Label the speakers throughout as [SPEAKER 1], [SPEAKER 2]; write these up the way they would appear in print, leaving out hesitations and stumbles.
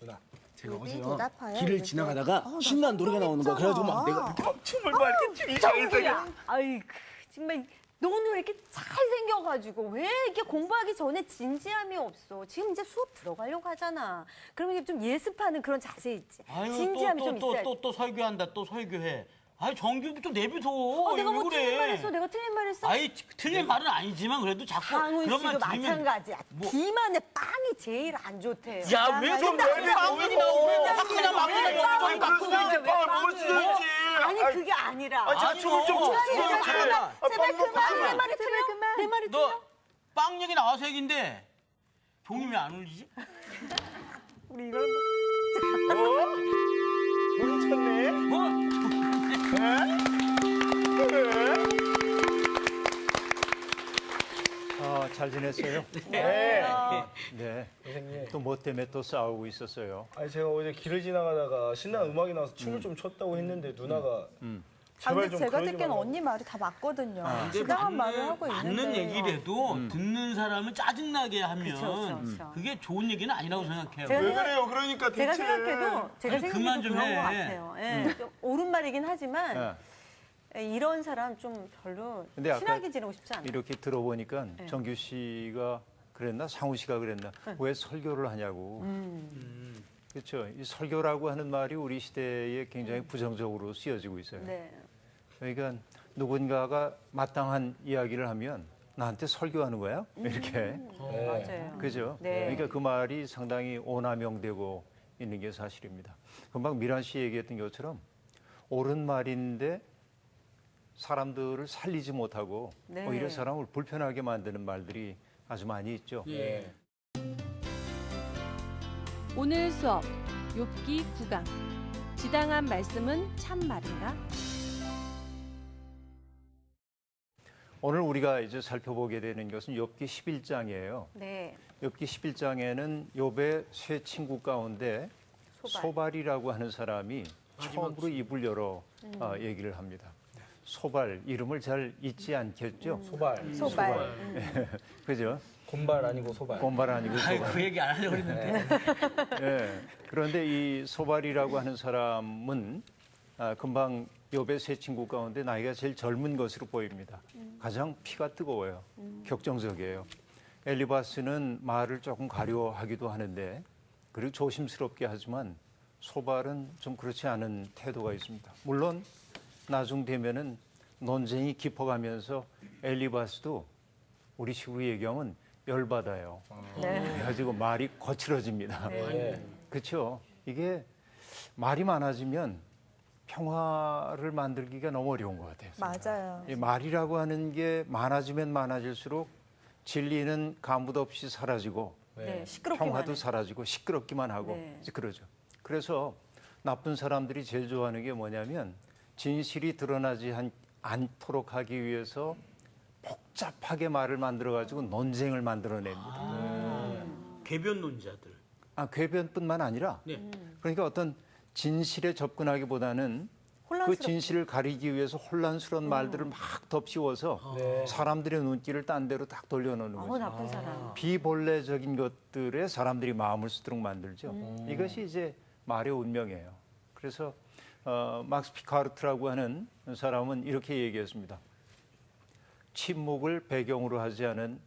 [SPEAKER 1] 누나, 제가
[SPEAKER 2] 입이
[SPEAKER 1] 어제요
[SPEAKER 2] 대답하여
[SPEAKER 1] 길을
[SPEAKER 2] 이렇게.
[SPEAKER 1] 지나가다가
[SPEAKER 2] 나
[SPEAKER 1] 신나는 노래가 나오는 거야. 그래가지고 막 내가 이렇게 막 춤을 막 이렇게 추기 시작했어요.
[SPEAKER 3] 아이 정말 너는 왜 이렇게 잘생겨가지고 왜 이렇게 공부하기 전에 진지함이 없어? 지금 이제 수업 들어가려고 하잖아. 그러면 좀 예습하는 그런 자세 있지.
[SPEAKER 4] 아유,
[SPEAKER 3] 진지함이 좀 있어야 돼.
[SPEAKER 4] 또 설교한다, 또 설교해. 아이, 정규 좀 내비둬.
[SPEAKER 3] 내가 뭐
[SPEAKER 4] 왜 그래?
[SPEAKER 3] 틀린 말 했어? 내가 틀린 말 했어?
[SPEAKER 4] 아이, 틀린 말은 아니지만 그래도 자꾸
[SPEAKER 3] 강훈
[SPEAKER 4] 그런 말
[SPEAKER 3] 씨도
[SPEAKER 4] 들으면.
[SPEAKER 3] 마찬가지야.
[SPEAKER 4] 뭐-
[SPEAKER 3] 비만에 빵이 제일 안 좋대요.
[SPEAKER 4] 야, 왜 좀 빵이 나오고 화끈한 막히나 여기저기 막
[SPEAKER 1] 그래야지 빵을 먹을 수도 있지.
[SPEAKER 3] 아니 그게 아니라.
[SPEAKER 1] 제가 춤을 좀
[SPEAKER 4] 아니요.
[SPEAKER 1] 췄어요.
[SPEAKER 3] 제발 그만. 내 말이 틀려? 내 말이 틀려?
[SPEAKER 4] 너 빵 얘기 나와서 얘기인데 종이 왜 안 울리지?
[SPEAKER 3] 우리 이걸
[SPEAKER 1] 소리 쳤네.
[SPEAKER 5] 잘 지냈어요?
[SPEAKER 1] 네.
[SPEAKER 5] 네.
[SPEAKER 1] 선생님.
[SPEAKER 5] 또 뭐 때문에 또 싸우고 있었어요?
[SPEAKER 1] 아니 제가 어제 길을 지나가다가 신나는 음악이 나와서 춤을 좀 췄다고 했는데 누나가 제발
[SPEAKER 2] 근데
[SPEAKER 1] 좀
[SPEAKER 2] 제가
[SPEAKER 1] 그러지
[SPEAKER 2] 듣기에는
[SPEAKER 1] 말라고.
[SPEAKER 2] 언니 말이 다 맞거든요.
[SPEAKER 4] 근데
[SPEAKER 2] 지당한 말을 하고
[SPEAKER 4] 맞는
[SPEAKER 2] 있는데.
[SPEAKER 4] 얘기라도 듣는 사람을 짜증나게 하면
[SPEAKER 3] 그쵸.
[SPEAKER 4] 그게 좋은 얘기는 아니라고 생각해요.
[SPEAKER 3] 제가
[SPEAKER 1] 왜 그래요? 그러니까
[SPEAKER 3] 제가
[SPEAKER 1] 대체.
[SPEAKER 3] 생각해도 제가
[SPEAKER 4] 아니,
[SPEAKER 3] 생각해도
[SPEAKER 4] 그만 좀
[SPEAKER 3] 그런
[SPEAKER 4] 해.
[SPEAKER 3] 것 같아요. 예, 좀 옳은 말이긴 하지만 이런 사람 좀 별로
[SPEAKER 5] 근데 아까
[SPEAKER 3] 친하게 지내고 싶지 않아요.
[SPEAKER 5] 이렇게 들어보니까 정규 씨가 그랬나? 상우 씨가 그랬나? 왜 설교를 하냐고. 그렇죠. 이 설교라고 하는 말이 우리 시대에 굉장히 부정적으로 쓰여지고 있어요.
[SPEAKER 3] 네.
[SPEAKER 5] 그러니까 누군가가 마땅한 이야기를 하면 나한테 설교하는 거야? 이렇게.
[SPEAKER 3] 맞아요.
[SPEAKER 5] 그죠?
[SPEAKER 3] 네.
[SPEAKER 5] 그러니까 그 말이 상당히 오남용되고 있는 게 사실입니다. 금방 미란 씨 얘기했던 것처럼 옳은 말인데 사람들을 살리지 못하고
[SPEAKER 3] 네.
[SPEAKER 5] 오히려 사람을 불편하게 만드는 말들이 아주 많이 있죠.
[SPEAKER 1] 예.
[SPEAKER 6] 오늘 수업 욥기 9강 지당한 말씀은 참말인가?
[SPEAKER 5] 오늘 우리가 이제 살펴보게 되는 것은 욥기 11장이에요.
[SPEAKER 3] 네.
[SPEAKER 5] 욥기 11장에는 욥의 세 친구 가운데 소발이라고 하는 사람이 처음으로 입을 열어 얘기를 합니다. 소발 이름을 잘 잊지 않겠죠?
[SPEAKER 1] 소발.
[SPEAKER 2] 소발.
[SPEAKER 5] 그죠?
[SPEAKER 1] 곰발 아니고 소발.
[SPEAKER 5] 곰발 아니고
[SPEAKER 4] 아이,
[SPEAKER 5] 소발.
[SPEAKER 4] 그 얘기 안 하려고 그랬는데.
[SPEAKER 5] 예. 그런데 이 소발이라고 하는 사람은 금방 욥의 세 친구 가운데 나이가 제일 젊은 것으로 보입니다. 가장 피가 뜨거워요. 격정적이에요. 엘리바스는 말을 조금 가려하기도 하는데 그리고 조심스럽게 하지만 소발은 좀 그렇지 않은 태도가 있습니다. 물론 나중 되면은 논쟁이 깊어가면서 엘리바스도 우리 식으로 얘기하면 열받아요. 그래가지고 말이 거칠어집니다. 그렇죠? 이게 말이 많아지면 평화를 만들기가 너무 어려운 것 같아요.
[SPEAKER 2] 맞아요.
[SPEAKER 5] 이 말이라고 하는 게 많아지면 많아질수록 진리는 가뭇 없이 사라지고
[SPEAKER 3] 네. 시끄럽기만
[SPEAKER 5] 평화도
[SPEAKER 3] 해.
[SPEAKER 5] 사라지고 시끄럽기만 하고
[SPEAKER 3] 네.
[SPEAKER 5] 이제 그러죠. 그래서 나쁜 사람들이 제일 좋아하는 게 뭐냐면 진실이 드러나지 않도록 하기 위해서 복잡하게 말을 만들어가지고 논쟁을 만들어냅니다.
[SPEAKER 4] 궤변론자들.
[SPEAKER 5] 궤변뿐만 아니라
[SPEAKER 4] 네.
[SPEAKER 5] 그러니까 어떤 진실에 접근하기보다는 그
[SPEAKER 3] 혼란스럽죠.
[SPEAKER 5] 진실을 가리기 위해서 혼란스러운 말들을 막 덮씌워서 사람들의 눈길을 딴 데로 딱 돌려놓는 거죠.
[SPEAKER 3] 나쁜 사람.
[SPEAKER 5] 비본래적인 것들에 사람들이 마음을 쓰도록 만들죠. 이것이 이제 말의 운명이에요. 그래서 막스 피카르트라고 하는 사람은 이렇게 얘기했습니다. 침묵을 배경으로 하지 않은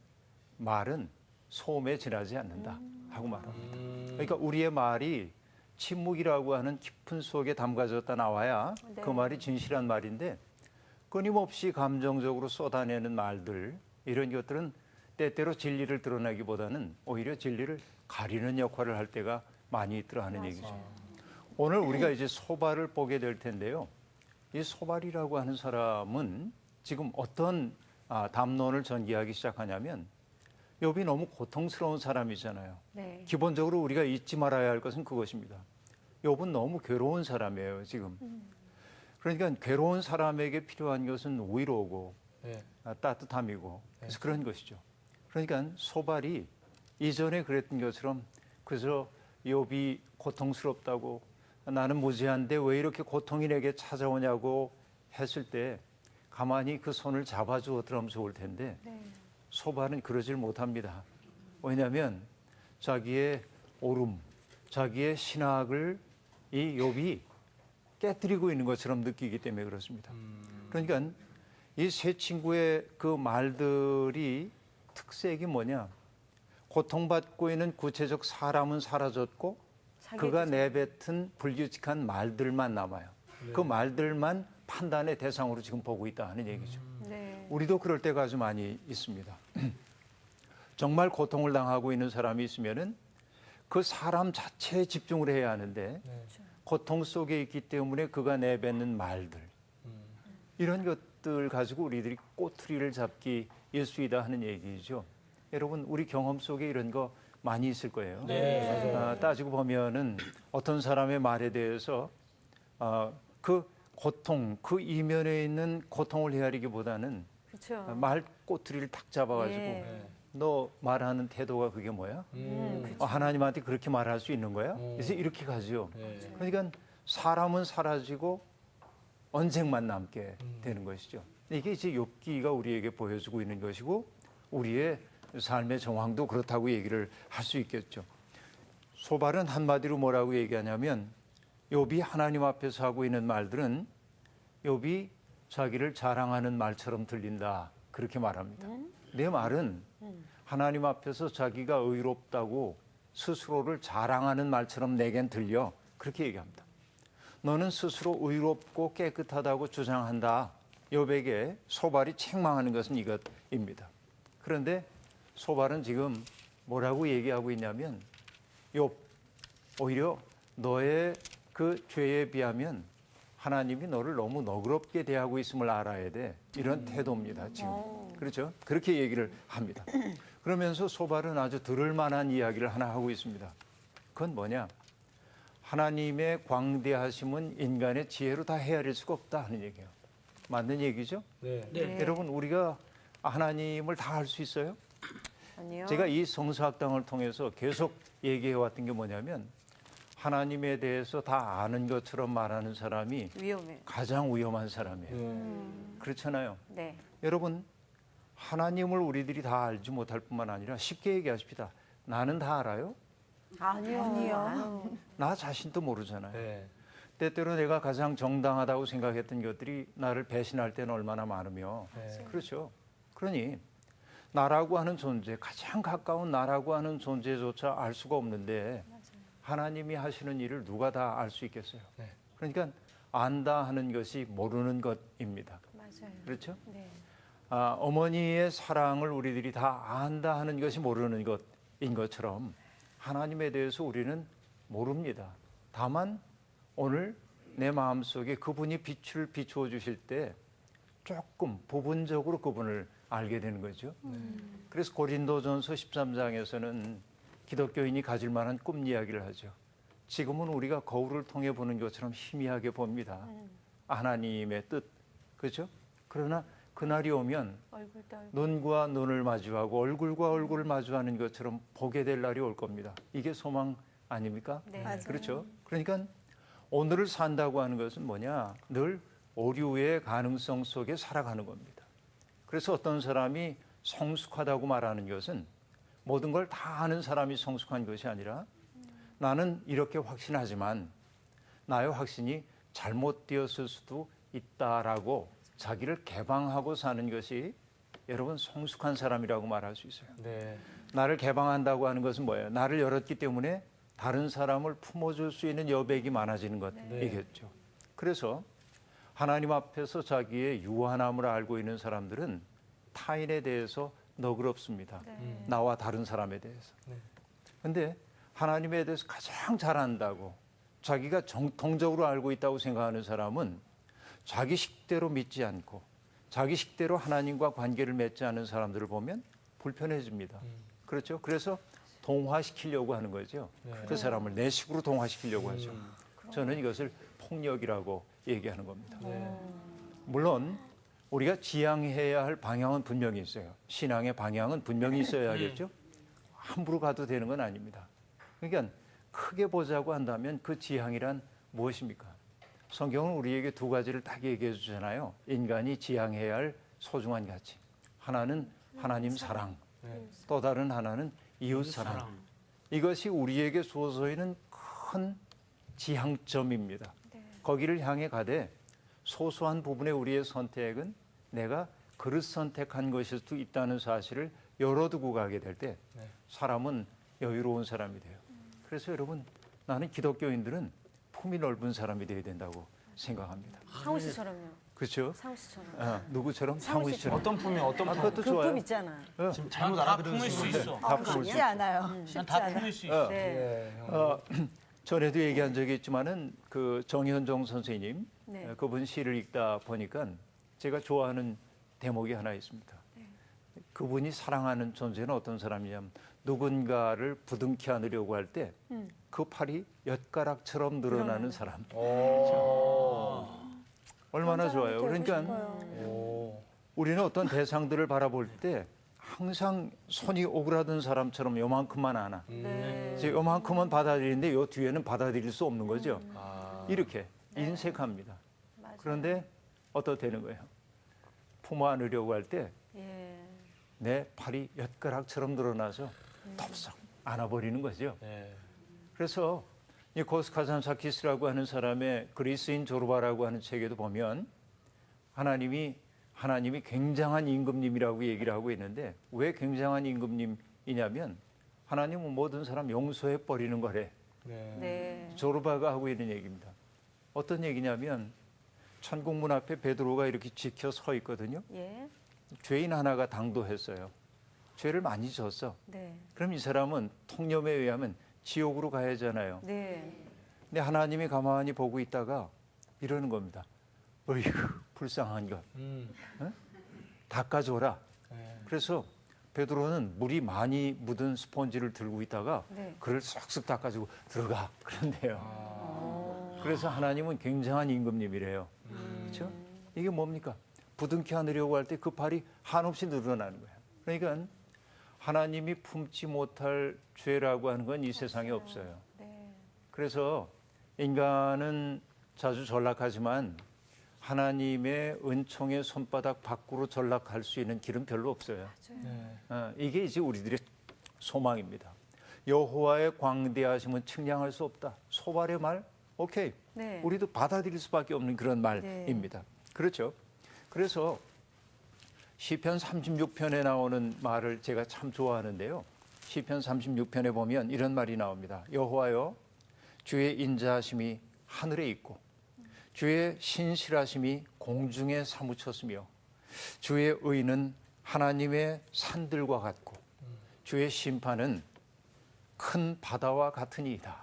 [SPEAKER 5] 말은 소음에 지나지 않는다 하고 말합니다. 그러니까 우리의 말이 침묵이라고 하는 깊은 속에 담가졌다 나와야
[SPEAKER 3] 네.
[SPEAKER 5] 그 말이 진실한 말인데 끊임없이 감정적으로 쏟아내는 말들 이런 것들은 때때로 진리를 드러내기보다는 오히려 진리를 가리는 역할을 할 때가 많이 있더라 하는 얘기죠. 오늘 우리가 이제 소발을 보게 될 텐데요. 이 소발이라고 하는 사람은 지금 어떤 담론을 전개하기 시작하냐면 욥이 너무 고통스러운 사람이잖아요.
[SPEAKER 3] 네.
[SPEAKER 5] 기본적으로 우리가 잊지 말아야 할 것은 그것입니다. 욥은 너무 괴로운 사람이에요, 지금. 그러니까 괴로운 사람에게 필요한 것은 위로고 따뜻함이고 그래서 그런 것이죠. 그러니까 소발이 이전에 그랬던 것처럼 그저 욥이 고통스럽다고 나는 무지한데 왜 이렇게 고통이 내게 찾아오냐고 했을 때 가만히 그 손을 잡아주었더라면 좋을 텐데 소발은 그러질 못합니다. 왜냐하면 자기의 옳음, 자기의 신학을 이 욥이 깨뜨리고 있는 것처럼 느끼기 때문에 그렇습니다. 그러니까 이 세 친구의 그 말들이 특색이 뭐냐? 고통받고 있는 구체적 사람은 사라졌고 그가 내뱉은 불규칙한 말들만 남아요. 그 말들만 판단의 대상으로 지금 보고 있다 하는 얘기죠.
[SPEAKER 3] 네.
[SPEAKER 5] 우리도 그럴 때가 아주 많이 있습니다. 정말 고통을 당하고 있는 사람이 있으면은 그 사람 자체에 집중을 해야 하는데 고통 속에 있기 때문에 그가 내뱉는 말들 이런 것들 가지고 우리들이 꼬투리를 잡기 일수이다 하는 얘기죠. 여러분 우리 경험 속에 이런 거 많이 있을 거예요.
[SPEAKER 1] 네, 맞아요.
[SPEAKER 5] 따지고 보면은 어떤 사람의 말에 대해서 그 고통, 그 이면에 있는 고통을 헤아리기보다는
[SPEAKER 3] 그렇죠.
[SPEAKER 5] 말 꼬투리를 탁 잡아가지고
[SPEAKER 3] 예.
[SPEAKER 5] 너 말하는 태도가 그게 뭐야? 하나님한테 그렇게 말할 수 있는 거야? 그래서 이렇게 가죠.
[SPEAKER 1] 네.
[SPEAKER 5] 그러니까 사람은 사라지고 언쟁만 남게 되는 것이죠. 이게 이제 욥기가 우리에게 보여주고 있는 것이고 우리의 삶의 정황도 그렇다고 얘기를 할 수 있겠죠. 소발은 한마디로 뭐라고 얘기하냐면 욥이 하나님 앞에서 하고 있는 말들은 욥이 자기를 자랑하는 말처럼 들린다. 그렇게 말합니다. 내 말은 하나님 앞에서 자기가 의롭다고 스스로를 자랑하는 말처럼 내겐 들려. 그렇게 얘기합니다. 너는 스스로 의롭고 깨끗하다고 주장한다. 욥에게 소발이 책망하는 것은 이것입니다. 그런데 소발은 지금 뭐라고 얘기하고 있냐면 욥, 오히려 너의 그 죄에 비하면 하나님이 너를 너무 너그럽게 대하고 있음을 알아야 돼. 이런 태도입니다. 지금. 그렇죠? 그렇게 얘기를 합니다. 그러면서 소발은 아주 들을 만한 이야기를 하나 하고 있습니다. 그건 뭐냐? 하나님의 광대하심은 인간의 지혜로 다 헤아릴 수가 없다 하는 얘기예요. 맞는 얘기죠?
[SPEAKER 1] 네.
[SPEAKER 5] 여러분 우리가 하나님을 다 알 수 있어요?
[SPEAKER 3] 아니요.
[SPEAKER 5] 제가 이 성서학당을 통해서 계속 얘기해 왔던 게 뭐냐면 하나님에 대해서 다 아는 것처럼 말하는 사람이
[SPEAKER 3] 위험해.
[SPEAKER 5] 가장 위험한 사람이에요. 그렇잖아요.
[SPEAKER 3] 네.
[SPEAKER 5] 여러분 하나님을 우리들이 다 알지 못할 뿐만 아니라 쉽게 얘기하십시다. 나는 다 알아요?
[SPEAKER 3] 아니요.
[SPEAKER 5] 나 자신도 모르잖아요.
[SPEAKER 1] 네.
[SPEAKER 5] 때때로 내가 가장 정당하다고 생각했던 것들이 나를 배신할 때는 얼마나 많으며
[SPEAKER 1] 네.
[SPEAKER 5] 그렇죠. 그러니 나라고 하는 존재, 가장 가까운 나라고 하는 존재조차 알 수가 없는데 하나님이 하시는 일을 누가 다 알 수 있겠어요.
[SPEAKER 1] 네.
[SPEAKER 5] 그러니까 안다 하는 것이 모르는 것입니다.
[SPEAKER 3] 맞아요.
[SPEAKER 5] 그렇죠?
[SPEAKER 3] 네.
[SPEAKER 5] 어머니의 사랑을 우리들이 다 안다 하는 것이 모르는 것인 것처럼 하나님에 대해서 우리는 모릅니다. 다만 오늘 내 마음속에 그분이 빛을 비추어 주실 때 조금 부분적으로 그분을 알게 되는 거죠. 그래서 고린도전서 13장에서는 기독교인이 가질 만한 꿈 이야기를 하죠. 지금은 우리가 거울을 통해 보는 것처럼 희미하게 봅니다. 하나님의 뜻, 그렇죠? 그러나 그날이 오면
[SPEAKER 3] 얼굴도 얼굴.
[SPEAKER 5] 눈과 눈을 마주하고 얼굴과 얼굴을 마주하는 것처럼 보게 될 날이 올 겁니다. 이게 소망 아닙니까?
[SPEAKER 3] 네.
[SPEAKER 2] 맞아요.
[SPEAKER 5] 그렇죠. 그러니까 오늘을 산다고 하는 것은 뭐냐? 늘 오류의 가능성 속에 살아가는 겁니다. 그래서 어떤 사람이 성숙하다고 말하는 것은 모든 걸 다 아는 사람이 성숙한 것이 아니라 나는 이렇게 확신하지만 나의 확신이 잘못되었을 수도 있다라고 자기를 개방하고 사는 것이 여러분 성숙한 사람이라고 말할 수 있어요.
[SPEAKER 1] 네.
[SPEAKER 5] 나를 개방한다고 하는 것은 뭐예요? 나를 열었기 때문에 다른 사람을 품어줄 수 있는 여백이 많아지는 것이겠죠. 그래서 하나님 앞에서 자기의 유한함을 알고 있는 사람들은 타인에 대해서 너그럽습니다. 나와 다른 사람에 대해서. 그런데 하나님에 대해서 가장 잘 안다고 자기가 정통적으로 알고 있다고 생각하는 사람은 자기 식대로 믿지 않고 자기 식대로 하나님과 관계를 맺지 않은 사람들을 보면 불편해집니다. 그렇죠? 그래서 동화시키려고 하는 거죠. 그 사람을 내 식으로 동화시키려고 하죠. 저는 이것을 폭력이라고 얘기하는 겁니다. 물론 우리가 지향해야 할 방향은 분명히 있어요. 신앙의 방향은 분명히 있어야겠죠. 함부로 가도 되는 건 아닙니다. 그러니까 크게 보자고 한다면 그 지향이란 무엇입니까? 성경은 우리에게 두 가지를 딱 얘기해 주잖아요. 인간이 지향해야 할 소중한 가치. 하나는 하나님 사랑, 또 다른 하나는 이웃 사랑. 이것이 우리에게 주어져 있는 큰 지향점입니다. 거기를 향해 가되 소소한 부분의 우리의 선택은 내가 그릇 선택한 것일 수도 있다는 사실을 열어두고 가게 될 때 사람은 여유로운 사람이 돼요. 그래서 여러분, 나는 기독교인들은 품이 넓은 사람이 되어야 된다고 생각합니다.
[SPEAKER 3] 상우 씨처럼요.
[SPEAKER 5] 그렇죠?
[SPEAKER 3] 상우 씨처럼.
[SPEAKER 5] 누구처럼? 상우 씨처럼.
[SPEAKER 1] 어떤 품이 어떤 품?
[SPEAKER 5] 그것도
[SPEAKER 3] 그
[SPEAKER 5] 좋아요.
[SPEAKER 3] 품 있잖아.
[SPEAKER 4] 지금 잘못 알아들을 수 있어.
[SPEAKER 5] 다 품을 수
[SPEAKER 2] 쉽지 않아요.
[SPEAKER 4] 난
[SPEAKER 2] 쉽지
[SPEAKER 4] 다
[SPEAKER 2] 않아요.
[SPEAKER 4] 품을 수 있어.
[SPEAKER 3] 네.
[SPEAKER 1] 네, 형.
[SPEAKER 5] 전에도 얘기한 적이 있지만은 그 정현종 선생님
[SPEAKER 3] 네.
[SPEAKER 5] 그분 시를 읽다 보니까 제가 좋아하는 대목이 하나 있습니다. 그분이 사랑하는 존재는 어떤 사람이냐면 누군가를 부둥켜 안으려고 할 때 그 팔이 엿가락처럼 늘어나는 사람. 얼마나 좋아요. 그러니까
[SPEAKER 1] 오.
[SPEAKER 5] 우리는 어떤 대상들을 바라볼 때 항상 손이 오그라든 사람처럼 요만큼만 하나.
[SPEAKER 3] 네.
[SPEAKER 5] 이제 요만큼은 받아들이는데 요 뒤에는 받아들일 수 없는 거죠. 이렇게 인색합니다.
[SPEAKER 3] 맞아요.
[SPEAKER 5] 그런데 어떻다는 거예요? 품어 안으려고 할 때 내
[SPEAKER 3] 예.
[SPEAKER 5] 팔이 엿가락처럼 늘어나서 덥석 안아버리는 거죠.
[SPEAKER 1] 네.
[SPEAKER 5] 그래서 이 코스카잔사키스라고 하는 사람의 그리스인 조르바라고 하는 책에도 보면 하나님이 굉장한 임금님이라고 얘기를 하고 있는데 왜 굉장한 임금님이냐면 하나님은 모든 사람 용서해 버리는 거래.
[SPEAKER 1] 네.
[SPEAKER 3] 네.
[SPEAKER 5] 조르바가 하고 있는 얘기입니다. 어떤 얘기냐면 천국 문 앞에 베드로가 이렇게 지켜 서 있거든요.
[SPEAKER 3] 예.
[SPEAKER 5] 죄인 하나가 당도했어요. 죄를 많이 졌어.
[SPEAKER 3] 네.
[SPEAKER 5] 그럼 이 사람은 통념에 의하면 지옥으로 가야 하잖아요.
[SPEAKER 3] 네.
[SPEAKER 5] 근데 하나님이 가만히 보고 있다가 이러는 겁니다. 어이구, 불쌍한 것. 닦아줘라.
[SPEAKER 1] 네.
[SPEAKER 5] 그래서 베드로는 물이 많이 묻은 스펀지를 들고 있다가
[SPEAKER 3] 네.
[SPEAKER 5] 그를 싹쓱 닦아주고 들어가. 그런데요. 그래서 하나님은 굉장한 임금님이래요. 그렇죠? 이게 뭡니까? 부둥켜 안으려고 할 때 그 팔이 한없이 늘어나는 거예요. 그러니까 하나님이 품지 못할 죄라고 하는 건 이 세상에 없어요.
[SPEAKER 3] 네.
[SPEAKER 5] 그래서 인간은 자주 전락하지만 하나님의 은총의 손바닥 밖으로 전락할 수 있는 길은 별로 없어요.
[SPEAKER 1] 네.
[SPEAKER 5] 이게 이제 우리들의 소망입니다. 여호와의 광대하심은 측량할 수 없다. 소발의 말, 오케이.
[SPEAKER 3] 네.
[SPEAKER 5] 우리도 받아들일 수밖에 없는 그런 말입니다. 그렇죠. 그래서 시편 36편에 나오는 말을 제가 참 좋아하는데요. 시편 36편에 보면 이런 말이 나옵니다. 여호와여, 주의 인자하심이 하늘에 있고 주의 신실하심이 공중에 사무쳤으며 주의 의는 하나님의 산들과 같고 주의 심판은 큰 바다와 같으니이다.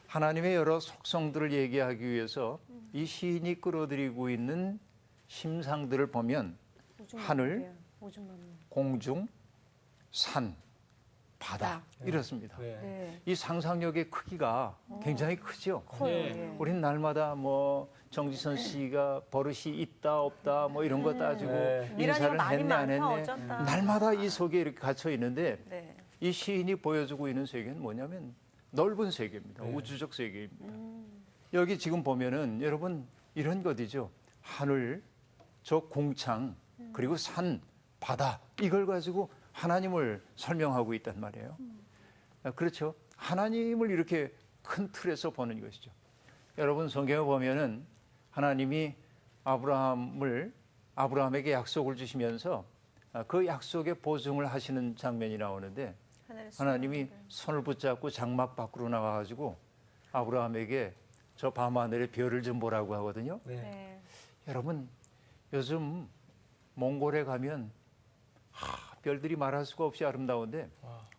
[SPEAKER 5] 하나님의 여러 속성들을 얘기하기 위해서 이 시인이 끌어들이고 있는 심상들을 보면 하늘, 공중, 산, 바다 이렇습니다.
[SPEAKER 1] 네.
[SPEAKER 3] 네.
[SPEAKER 5] 이 상상력의 크기가 굉장히 크죠.
[SPEAKER 3] 커요.
[SPEAKER 4] 예.
[SPEAKER 3] 예.
[SPEAKER 5] 우린 날마다 뭐 정지선 씨가 버릇이 있다 없다 뭐 이런 거 따지고
[SPEAKER 1] 네.
[SPEAKER 5] 인사를
[SPEAKER 3] 말이
[SPEAKER 5] 했네 안
[SPEAKER 3] 많다,
[SPEAKER 5] 했네
[SPEAKER 3] 어쩐다.
[SPEAKER 5] 날마다 이 속에 이렇게 갇혀 있는데
[SPEAKER 3] 네.
[SPEAKER 5] 이 시인이 보여주고 있는 세계는 뭐냐면 넓은 세계입니다. 우주적 세계입니다. 여기 지금 보면은 여러분 이런 것이죠. 하늘, 저 공창, 그리고 산, 바다 이걸 가지고 하나님을 설명하고 있단 말이에요. 그렇죠. 하나님을 이렇게 큰 틀에서 보는 것이죠. 여러분 성경에 보면은 하나님이 아브라함에게 약속을 주시면서 그 약속에 보증을 하시는 장면이 나오는데 하나님이 손을 붙잡고 장막 밖으로 나와가지고 아브라함에게 저 밤하늘의 별을 좀 보라고 하거든요.
[SPEAKER 1] 네.
[SPEAKER 3] 네.
[SPEAKER 5] 여러분 요즘 몽골에 가면 별들이 말할 수가 없이 아름다운데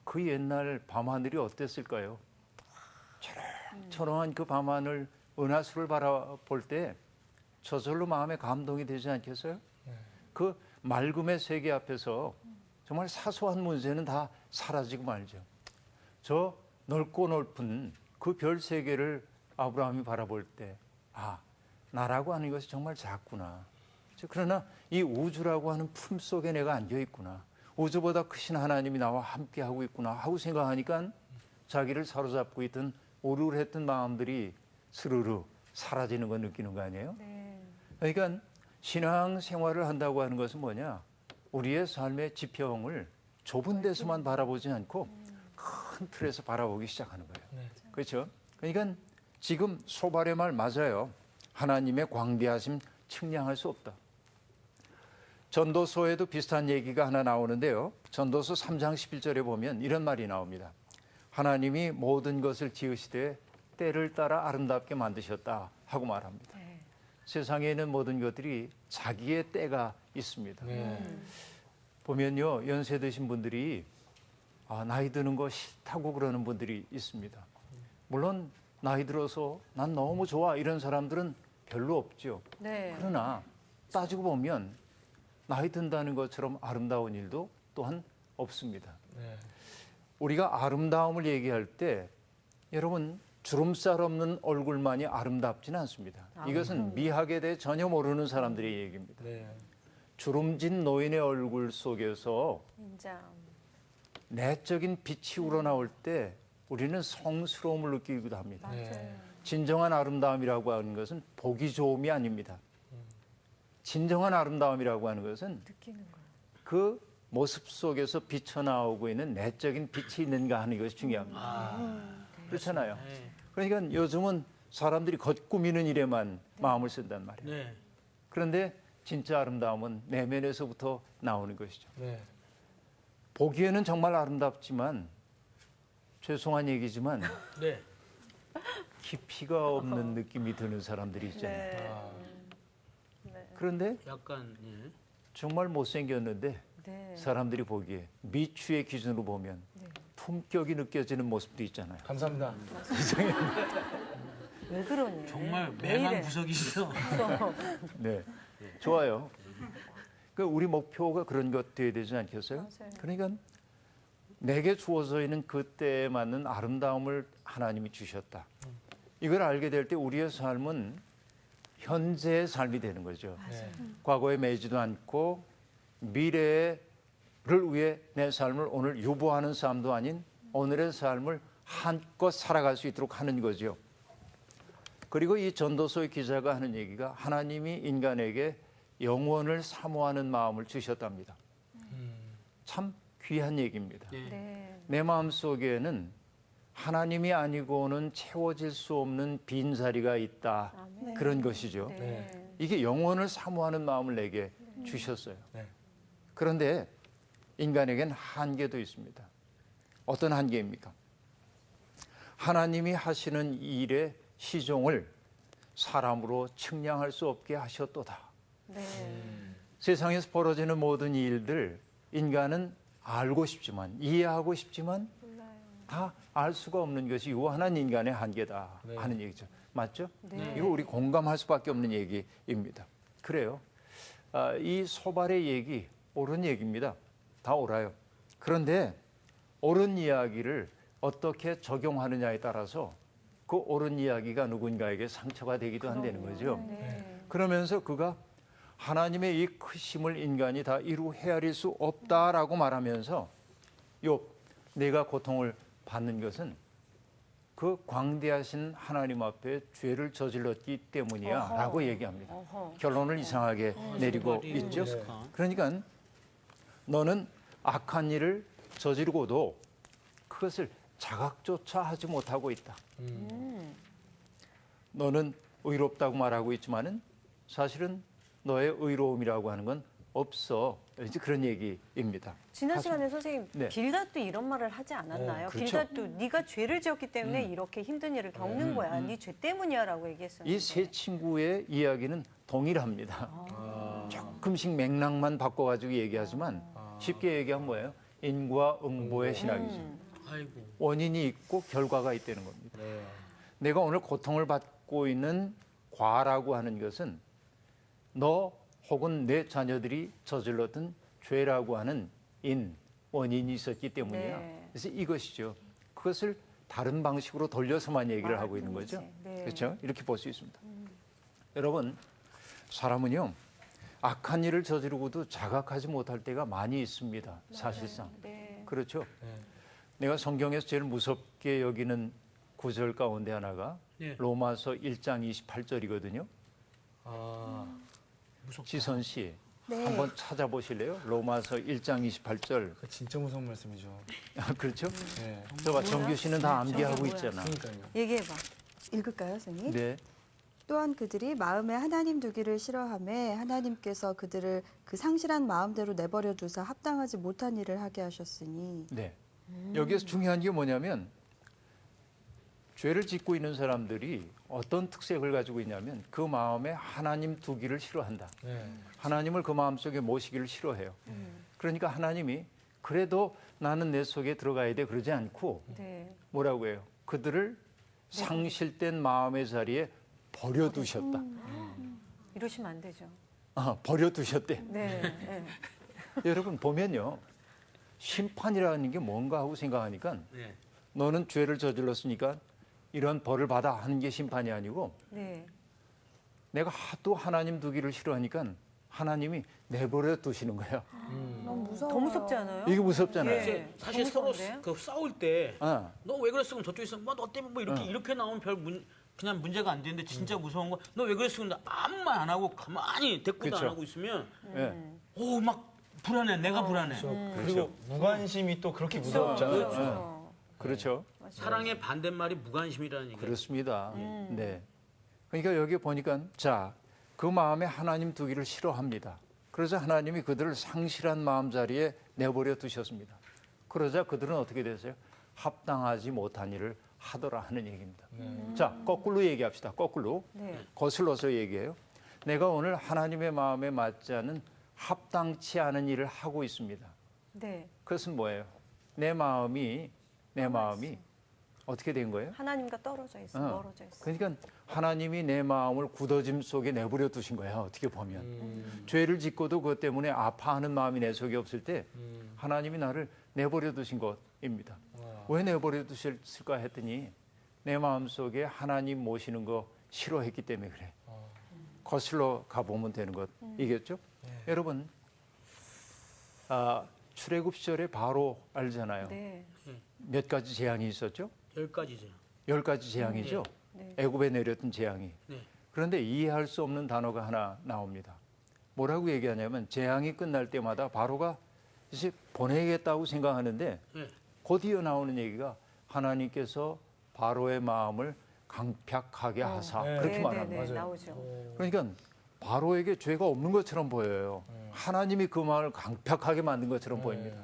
[SPEAKER 5] 그 옛날 밤하늘이 어땠을까요? 초롱초롱한 그 밤하늘 은하수를 바라볼 때 저절로 마음에 감동이 되지 않겠어요? 그 맑음의 세계 앞에서 정말 사소한 문제는 다 사라지고 말죠. 저 넓고 넓은 그 별 세계를 아브라함이 바라볼 때 나라고 하는 것이 정말 작구나. 그러나 이 우주라고 하는 품 속에 내가 안겨 있구나. 우주보다 크신 하나님이 나와 함께 하고 있구나 하고 생각하니까 자기를 사로잡고 있던 우울했던 마음들이 스르르 사라지는 거 느끼는 거 아니에요?
[SPEAKER 3] 네.
[SPEAKER 5] 그러니까 신앙 생활을 한다고 하는 것은 뭐냐? 우리의 삶의 지평을 좁은 데서만 바라보지 않고 큰 틀에서 바라보기 시작하는 거예요.
[SPEAKER 1] 네.
[SPEAKER 5] 그렇죠? 그러니까 지금 소발의 말 맞아요. 하나님의 광대하심 측량할 수 없다. 전도서에도 비슷한 얘기가 하나 나오는데요. 전도서 3장 11절에 보면 이런 말이 나옵니다. 하나님이 모든 것을 지으시되 때를 따라 아름답게 만드셨다 하고 말합니다. 세상에 있는 모든 것들이 자기의 때가 있습니다. 보면요, 연세 드신 분들이 나이 드는 거 싫다고 그러는 분들이 있습니다. 물론 나이 들어서 난 너무 좋아 이런 사람들은 별로 없죠.
[SPEAKER 3] 네.
[SPEAKER 5] 그러나 따지고 보면 나이 든다는 것처럼 아름다운 일도 또한 없습니다.
[SPEAKER 1] 네.
[SPEAKER 5] 우리가 아름다움을 얘기할 때 여러분 주름살 없는 얼굴만이 아름답지는 않습니다. 이것은 미학에 대해 전혀 모르는 사람들의 얘기입니다.
[SPEAKER 1] 네.
[SPEAKER 5] 주름진 노인의 얼굴 속에서
[SPEAKER 3] 인정.
[SPEAKER 5] 내적인 빛이 우러나올 때 우리는 성스러움을 느끼기도 합니다.
[SPEAKER 1] 네.
[SPEAKER 5] 진정한 아름다움이라고 하는 것은 보기 좋음이 아닙니다. 진정한 아름다움이라고 하는 것은
[SPEAKER 3] 느끼는 거예요.
[SPEAKER 5] 그 모습 속에서 비쳐나오고 있는 내적인 빛이 있는가 하는 것이 중요합니다. 그렇잖아요.
[SPEAKER 4] 네.
[SPEAKER 5] 그러니까 요즘은 사람들이 겉꾸미는 일에만 마음을 쓴단 말이에요.
[SPEAKER 4] 네.
[SPEAKER 5] 그런데 진짜 아름다움은 내면에서부터 나오는 것이죠.
[SPEAKER 1] 네.
[SPEAKER 5] 보기에는 정말 아름답지만 죄송한 얘기지만
[SPEAKER 4] 네.
[SPEAKER 5] 깊이가 없는 느낌이 드는 사람들이 있잖아요.
[SPEAKER 3] 네.
[SPEAKER 5] 그런데
[SPEAKER 4] 약간 예.
[SPEAKER 5] 정말 못생겼는데
[SPEAKER 3] 네.
[SPEAKER 5] 사람들이 보기에 미추의 기준으로 보면 품격이 느껴지는 모습도 있잖아요.
[SPEAKER 1] 감사합니다.
[SPEAKER 3] 왜 그러니?
[SPEAKER 4] 정말
[SPEAKER 3] 왜
[SPEAKER 4] 맹한
[SPEAKER 3] 이래?
[SPEAKER 4] 구석이시죠.
[SPEAKER 5] 네, 좋아요. 그 우리 목표가 그런 것 돼야 되지 않겠어요?
[SPEAKER 3] 맞아요.
[SPEAKER 5] 그러니까 내게 주어져 있는 그때에 맞는 아름다움을 하나님이 주셨다. 이걸 알게 될 때 우리의 삶은 현재의 삶이 되는 거죠.
[SPEAKER 1] 네.
[SPEAKER 5] 과거에 매지도 않고 미래를 위해 내 삶을 오늘 유보하는 삶도 아닌 오늘의 삶을 한껏 살아갈 수 있도록 하는 거죠. 그리고 이 전도서의 기자가 하는 얘기가 하나님이 인간에게 영원을 사모하는 마음을 주셨답니다. 참 귀한 얘기입니다.
[SPEAKER 4] 네.
[SPEAKER 3] 네.
[SPEAKER 5] 내 마음 속에는 하나님이 아니고는 채워질 수 없는 빈자리가 있다.
[SPEAKER 3] 아멘.
[SPEAKER 5] 그런 것이죠.
[SPEAKER 3] 네.
[SPEAKER 5] 이게 영혼을 사모하는 마음을 내게 주셨어요.
[SPEAKER 1] 네.
[SPEAKER 5] 그런데 인간에겐 한계도 있습니다. 어떤 한계입니까? 하나님이 하시는 일의 시종을 사람으로 측량할 수 없게 하셨도다.
[SPEAKER 3] 네.
[SPEAKER 5] 세상에서 벌어지는 모든 일들 인간은 알고 싶지만 이해하고 싶지만
[SPEAKER 3] 몰라요.
[SPEAKER 5] 다 알 수가 없는 것이 유한한 인간의 한계다
[SPEAKER 1] 네.
[SPEAKER 5] 하는 얘기죠. 맞죠?
[SPEAKER 3] 네.
[SPEAKER 5] 이거 우리 공감할 수밖에 없는 얘기입니다. 그래요. 이 소발의 얘기 옳은 얘기입니다. 다 옳아요. 그런데 옳은 이야기를 어떻게 적용하느냐에 따라서 그 옳은 이야기가 누군가에게 상처가 되기도 한다는 거죠.
[SPEAKER 3] 네.
[SPEAKER 5] 그러면서 그가 하나님의 이 크심을 인간이 다 이루 헤아릴 수 없다라고 말하면서 욥, 내가 고통을 받는 것은 그 광대하신 하나님 앞에 죄를 저질렀기 때문이야
[SPEAKER 3] 어허.
[SPEAKER 5] 라고 얘기합니다.
[SPEAKER 3] 어허.
[SPEAKER 5] 결론을 이상하게 내리고
[SPEAKER 4] 소발이
[SPEAKER 5] 있죠.
[SPEAKER 4] 그랬을까?
[SPEAKER 5] 그러니까 너는 악한 일을 저지르고도 그것을 자각조차 하지 못하고 있다. 너는 의롭다고 말하고 있지만은 사실은 너의 의로움이라고 하는 건 없어. 이제 그런 얘기입니다.
[SPEAKER 3] 지난 시간에 선생님
[SPEAKER 5] 네.
[SPEAKER 3] 빌닷도 이런 말을 하지 않았나요?
[SPEAKER 5] 그렇죠.
[SPEAKER 3] 빌닷도 네가 죄를 지었기 때문에 이렇게 힘든 일을 겪는 거야. 네 죄 때문이야라고 얘기했었는데.
[SPEAKER 5] 이 세 친구의 이야기는 동일합니다. 조금씩 맥락만 바꿔가지고 얘기하지만 쉽게 얘기하면 뭐예요? 인과 응보의 신학이죠.
[SPEAKER 4] 아이고.
[SPEAKER 5] 원인이 있고 결과가 있다는 겁니다.
[SPEAKER 1] 네.
[SPEAKER 5] 내가 오늘 고통을 받고 있는 과라고 하는 것은 너 혹은 내 자녀들이 저질렀던 죄라고 하는 원인이 있었기 때문이야.
[SPEAKER 3] 네.
[SPEAKER 5] 그래서 이것이죠. 그것을 다른 방식으로 돌려서만 얘기를 하고 있는 거죠.
[SPEAKER 3] 네.
[SPEAKER 5] 그렇죠? 이렇게 볼 수 있습니다. 여러분, 사람은요, 악한 일을 저지르고도 자각하지 못할 때가 많이 있습니다. 사실상.
[SPEAKER 3] 네.
[SPEAKER 5] 그렇죠?
[SPEAKER 1] 네.
[SPEAKER 5] 내가 성경에서 제일 무섭게 여기는 구절 가운데 하나가
[SPEAKER 4] 네.
[SPEAKER 5] 로마서 1장 28절이거든요.
[SPEAKER 4] 무섭다.
[SPEAKER 5] 지선 씨,
[SPEAKER 2] 네.
[SPEAKER 5] 한번 찾아보실래요? 로마서 1장 28절.
[SPEAKER 1] 그 진짜 무서운 말씀이죠.
[SPEAKER 5] 그렇죠?
[SPEAKER 1] 네.
[SPEAKER 5] 저봐 정규 씨는 다 암기하고
[SPEAKER 3] 뭐야?
[SPEAKER 5] 있잖아.
[SPEAKER 1] 그러니까요.
[SPEAKER 3] 얘기해봐.
[SPEAKER 2] 읽을까요, 선생님?
[SPEAKER 5] 네.
[SPEAKER 2] 또한 그들이 마음에 하나님 두기를 싫어하매 하나님께서 그들을 그 상실한 마음대로 내버려 두사 합당하지 못한 일을 하게 하셨으니.
[SPEAKER 5] 네. 여기서 중요한 게 뭐냐면 죄를 짓고 있는 사람들이 어떤 특색을 가지고 있냐면 그 마음에 하나님 두기를 싫어한다.
[SPEAKER 1] 네.
[SPEAKER 5] 하나님을 그 마음속에 모시기를 싫어해요. 그러니까 하나님이 그래도 나는 내 속에 들어가야 돼 그러지 않고
[SPEAKER 3] 네.
[SPEAKER 5] 뭐라고 해요? 그들을 상실된 마음의 자리에 버려두셨다.
[SPEAKER 3] 이러시면 안 되죠.
[SPEAKER 5] 버려두셨대.
[SPEAKER 3] 네. 네.
[SPEAKER 5] 여러분 보면요. 심판이라는 게 뭔가 하고 생각하니까
[SPEAKER 4] 네.
[SPEAKER 5] 너는 죄를 저질렀으니까 이런 벌을 받아 하는 게 심판이 아니고
[SPEAKER 3] 네.
[SPEAKER 5] 내가 하도 하나님 두기를 싫어하니까 하나님이 내버려 두시는 거야.
[SPEAKER 2] 너무 무서워.
[SPEAKER 3] 더 무섭지 않아요?
[SPEAKER 5] 이게 무섭잖아요.
[SPEAKER 3] 예.
[SPEAKER 4] 이제 사실
[SPEAKER 3] 더
[SPEAKER 4] 서로
[SPEAKER 3] 무서운데요?
[SPEAKER 4] 그 싸울 때
[SPEAKER 5] 어.
[SPEAKER 4] 너 왜 그랬어? 그럼 저쪽에서 뭐 너 때문에 뭐 이렇게 나오면 그냥 문제가 안 되는데 진짜 무서운 거 너 왜 그랬어? 근데 아무 말 안 하고 가만히 대꾸도
[SPEAKER 5] 그쵸.
[SPEAKER 4] 안 하고 있으면
[SPEAKER 5] 예.
[SPEAKER 4] 오 막 불안해. 내가 불안해.
[SPEAKER 1] 그리고 무관심이 또 그렇게 무섭잖아요.
[SPEAKER 5] 그렇죠.
[SPEAKER 4] 사랑의 반대말이 무관심이라는 얘기예요.
[SPEAKER 5] 그렇습니다. 네. 그러니까 여기 보니까 자, 그 마음에 하나님 두기를 싫어합니다. 그러자 하나님이 그들을 상실한 마음 자리에 내버려 두셨습니다. 그러자 그들은 어떻게 되세요? 합당하지 못한 일을 하더라 하는 얘기입니다. 자, 거꾸로 얘기합시다. 거꾸로.
[SPEAKER 3] 네.
[SPEAKER 5] 거슬러서 얘기해요. 내가 오늘 하나님의 마음에 맞지 않은 합당치 않은 일을 하고 있습니다.
[SPEAKER 3] 네.
[SPEAKER 5] 그것은 뭐예요? 내 마음이 어떻게 된 거예요?
[SPEAKER 3] 하나님과 떨어져 있어, 멀어져 있어.
[SPEAKER 5] 그러니까 하나님이 내 마음을 굳어짐 속에 내버려 두신 거야. 어떻게 보면 죄를 짓고도 그것 때문에 아파하는 마음이 내 속에 없을 때 하나님이 나를 내버려 두신 것입니다. 왜 내버려 두셨을까 했더니 내 마음 속에 하나님 모시는 거 싫어했기 때문에 그래. 거슬러 가보면 되는 것이겠죠? 여러분, 출애굽 시절에 바로 알잖아요.
[SPEAKER 3] 네.
[SPEAKER 5] 몇 가지 재앙이 있었죠?
[SPEAKER 4] 10가지죠.
[SPEAKER 5] 10가지 재앙이죠.
[SPEAKER 3] 네.
[SPEAKER 5] 애굽에 내렸던 재앙이.
[SPEAKER 4] 네.
[SPEAKER 5] 그런데 이해할 수 없는 단어가 하나 나옵니다. 뭐라고 얘기하냐면 재앙이 끝날 때마다 바로가 이제 보내겠다고 생각하는데
[SPEAKER 4] 네.
[SPEAKER 5] 곧 이어 나오는 얘기가 하나님께서 바로의 마음을 강팍하게 하사
[SPEAKER 1] 네.
[SPEAKER 5] 그렇게
[SPEAKER 3] 네,
[SPEAKER 5] 말합니다.
[SPEAKER 3] 네, 네,
[SPEAKER 1] 맞아요.
[SPEAKER 3] 나오죠.
[SPEAKER 5] 그러니까 바로에게 죄가 없는 것처럼 보여요. 하나님이 그 마음을 강팍하게 만든 것처럼 보입니다.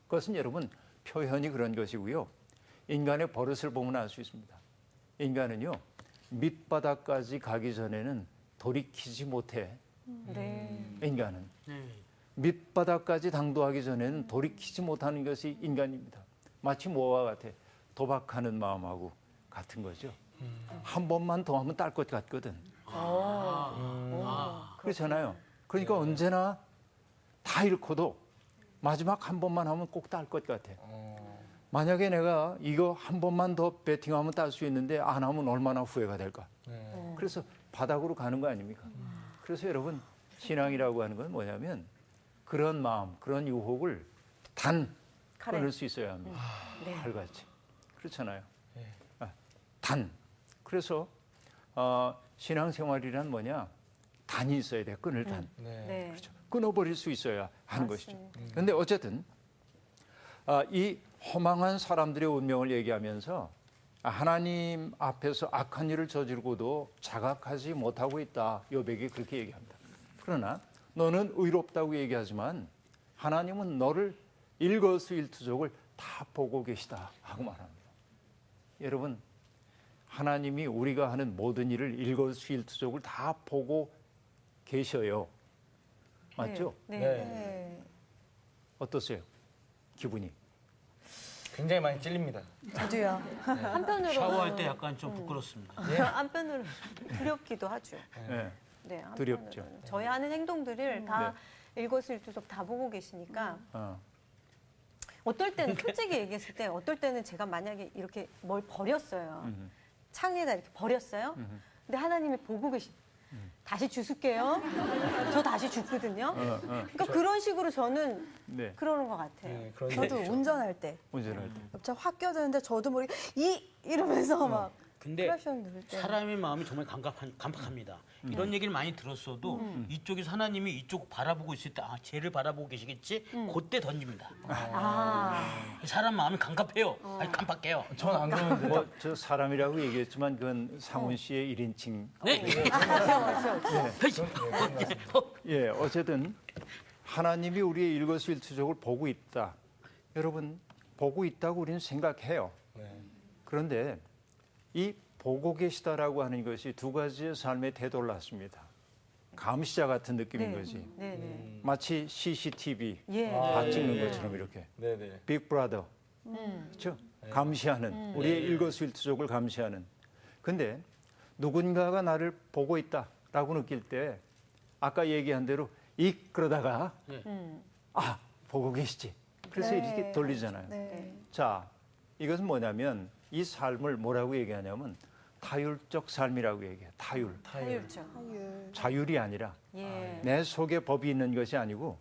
[SPEAKER 5] 그것은 여러분 표현이 그런 것이고요. 인간의 버릇을 보면 알 수 있습니다. 인간은요 밑바닥까지 가기 전에는 돌이키지 못해.
[SPEAKER 3] 네.
[SPEAKER 5] 인간은
[SPEAKER 4] 네.
[SPEAKER 5] 밑바닥까지 당도하기 전에는 돌이키지 못하는 것이 인간입니다. 마치 뭐와 같아? 도박하는 마음하고 같은 거죠. 한 번만 더 하면 딸 것 같거든. 그렇잖아요. 그러니까 언제나 다 잃고도 마지막 한 번만 하면 꼭 딸 것 같아. 만약에 내가 이거 한 번만 더 배팅하면 딸 수 있는데 안 하면 얼마나 후회가 될까. 그래서 바닥으로 가는 거 아닙니까? 그래서 여러분 신앙이라고 하는 건 뭐냐면 그런 마음, 그런 유혹을 단
[SPEAKER 3] 카레.
[SPEAKER 5] 끊을 수 있어야 합니다.
[SPEAKER 3] 네.
[SPEAKER 5] 칼같이. 그렇잖아요. 단. 그래서 신앙생활이란 뭐냐? 단이 있어야 돼. 끊을 단.
[SPEAKER 3] 네.
[SPEAKER 5] 그렇죠. 끊어버릴 수 있어야 하는 것이죠.
[SPEAKER 3] 맞습니다.
[SPEAKER 5] 그런데 어쨌든 이 허망한 사람들의 운명을 얘기하면서 하나님 앞에서 악한 일을 저지르고도 자각하지 못하고 있다. 요백이 그렇게 얘기합니다. 그러나 너는 의롭다고 얘기하지만 하나님은 너를 일거수일투족을 다 보고 계시다 하고 말합니다. 여러분 하나님이 우리가 하는 모든 일을 일거수일투족을 다 보고 계셔요. 맞죠?
[SPEAKER 3] 네.
[SPEAKER 2] 네.
[SPEAKER 5] 어떠세요? 기분이?
[SPEAKER 1] 굉장히 많이 찔립니다.
[SPEAKER 2] 저도요.
[SPEAKER 3] 한편으로
[SPEAKER 4] 샤워할 때 약간 좀 부끄럽습니다.
[SPEAKER 3] 한편으로 두렵기도 하죠.
[SPEAKER 5] 네.
[SPEAKER 3] 네, 한편으로는.
[SPEAKER 5] 두렵죠.
[SPEAKER 3] 저희 하는 행동들을 다 일거수일투족 다 보고 계시니까 어떨 때는 솔직히 얘기했을 때 어떨 때는 제가 만약에 이렇게 뭘 버렸어요. 창에다 이렇게 버렸어요. 근데 하나님이 보고 계신 다시 주술게요. 저 다시 죽거든요. 그러니까 그런 식으로 저는
[SPEAKER 5] 네.
[SPEAKER 3] 그러는 것 같아요.
[SPEAKER 1] 네, 그런
[SPEAKER 2] 저도
[SPEAKER 1] 게 있죠.
[SPEAKER 2] 운전할 때
[SPEAKER 5] 운전할 때.
[SPEAKER 2] 옆차 확 껴드는데 저도 모르게 이러면서 막
[SPEAKER 4] 근데
[SPEAKER 2] 프레셔를 넣을 때.
[SPEAKER 4] 사람의 마음이 정말 감각합니다. 이런 얘기를 많이 들었어도 이쪽에서 하나님이 이쪽 바라보고 있을 때 아, 쟤를 바라보고 계시겠지? 그때 던집니다. 사람 마음이 감각해요. 아니 감각해요.
[SPEAKER 1] 전 안 그러는데.
[SPEAKER 5] 뭐 저 사람이라고 얘기했지만 그건 상훈 씨의 1인칭.
[SPEAKER 4] 네.
[SPEAKER 5] 예, 어쨌든 하나님이 우리의 일거수일투족을 보고 있다. 여러분 보고 있다고 우리는 생각해요.
[SPEAKER 1] 네.
[SPEAKER 5] 그런데 이 보고 계시다라고 하는 것이 두 가지의 삶의 태도를 낳습니다. 감시자 같은 느낌인 거지.
[SPEAKER 3] 네네.
[SPEAKER 5] 마치 CCTV
[SPEAKER 3] 예.
[SPEAKER 5] 다 찍는 것처럼 이렇게.
[SPEAKER 1] 네네.
[SPEAKER 5] 빅브라더. 그렇죠? 감시하는 우리의 일거수일투족을 감시하는. 근데 누군가가 나를 보고 있다라고 느낄 때 아까 얘기한 대로 그러다가 아 보고 계시지. 그래서
[SPEAKER 2] 네.
[SPEAKER 5] 이렇게 돌리잖아요.
[SPEAKER 2] 네.
[SPEAKER 5] 자, 이것은 뭐냐면 이 삶을 뭐라고 얘기하냐면 타율적 삶이라고 얘기해요. 타율.
[SPEAKER 3] 타율죠.
[SPEAKER 5] 자율이 아니라
[SPEAKER 3] 예.
[SPEAKER 5] 내 속에 법이 있는 것이 아니고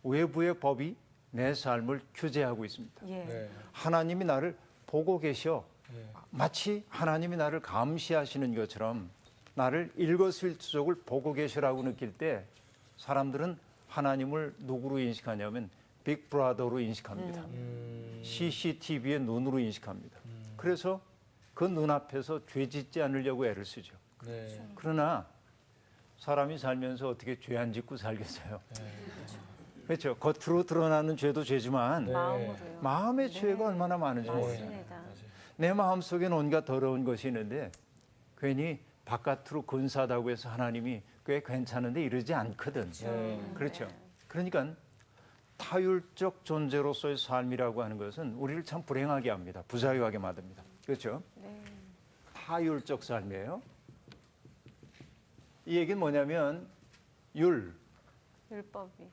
[SPEAKER 5] 외부의 법이 내 삶을 규제하고 있습니다.
[SPEAKER 3] 예.
[SPEAKER 1] 네.
[SPEAKER 5] 하나님이 나를 보고 계셔.
[SPEAKER 1] 네.
[SPEAKER 5] 마치 하나님이 나를 감시하시는 것처럼 나를 일거수일투족을 보고 계시라고 느낄 때 사람들은 하나님을 누구로 인식하냐면 빅브라더로 인식합니다. CCTV의 눈으로 인식합니다. 그래서 그 눈앞에서 죄 짓지 않으려고 애를 쓰죠.
[SPEAKER 1] 네.
[SPEAKER 5] 그러나 사람이 살면서 어떻게 죄 안 짓고 살겠어요? 그렇죠. 겉으로 드러나는 죄도 죄지만
[SPEAKER 1] 네.
[SPEAKER 3] 마음으로요.
[SPEAKER 5] 마음의 죄가 얼마나 많은지 몰라요.
[SPEAKER 3] 맞습니다.
[SPEAKER 5] 내 마음 속에는 온갖 더러운 것이 있는데 괜히 바깥으로 근사하다고 해서 하나님이 꽤 괜찮은데 이러지 않거든.
[SPEAKER 1] 네.
[SPEAKER 5] 그렇죠. 그러니까 타율적 존재로서의 삶이라고 하는 것은 우리를 참 불행하게 합니다. 부자유하게 만듭니다. 그렇죠? 타율적 삶이에요. 이 얘기는 뭐냐면
[SPEAKER 3] 율법이.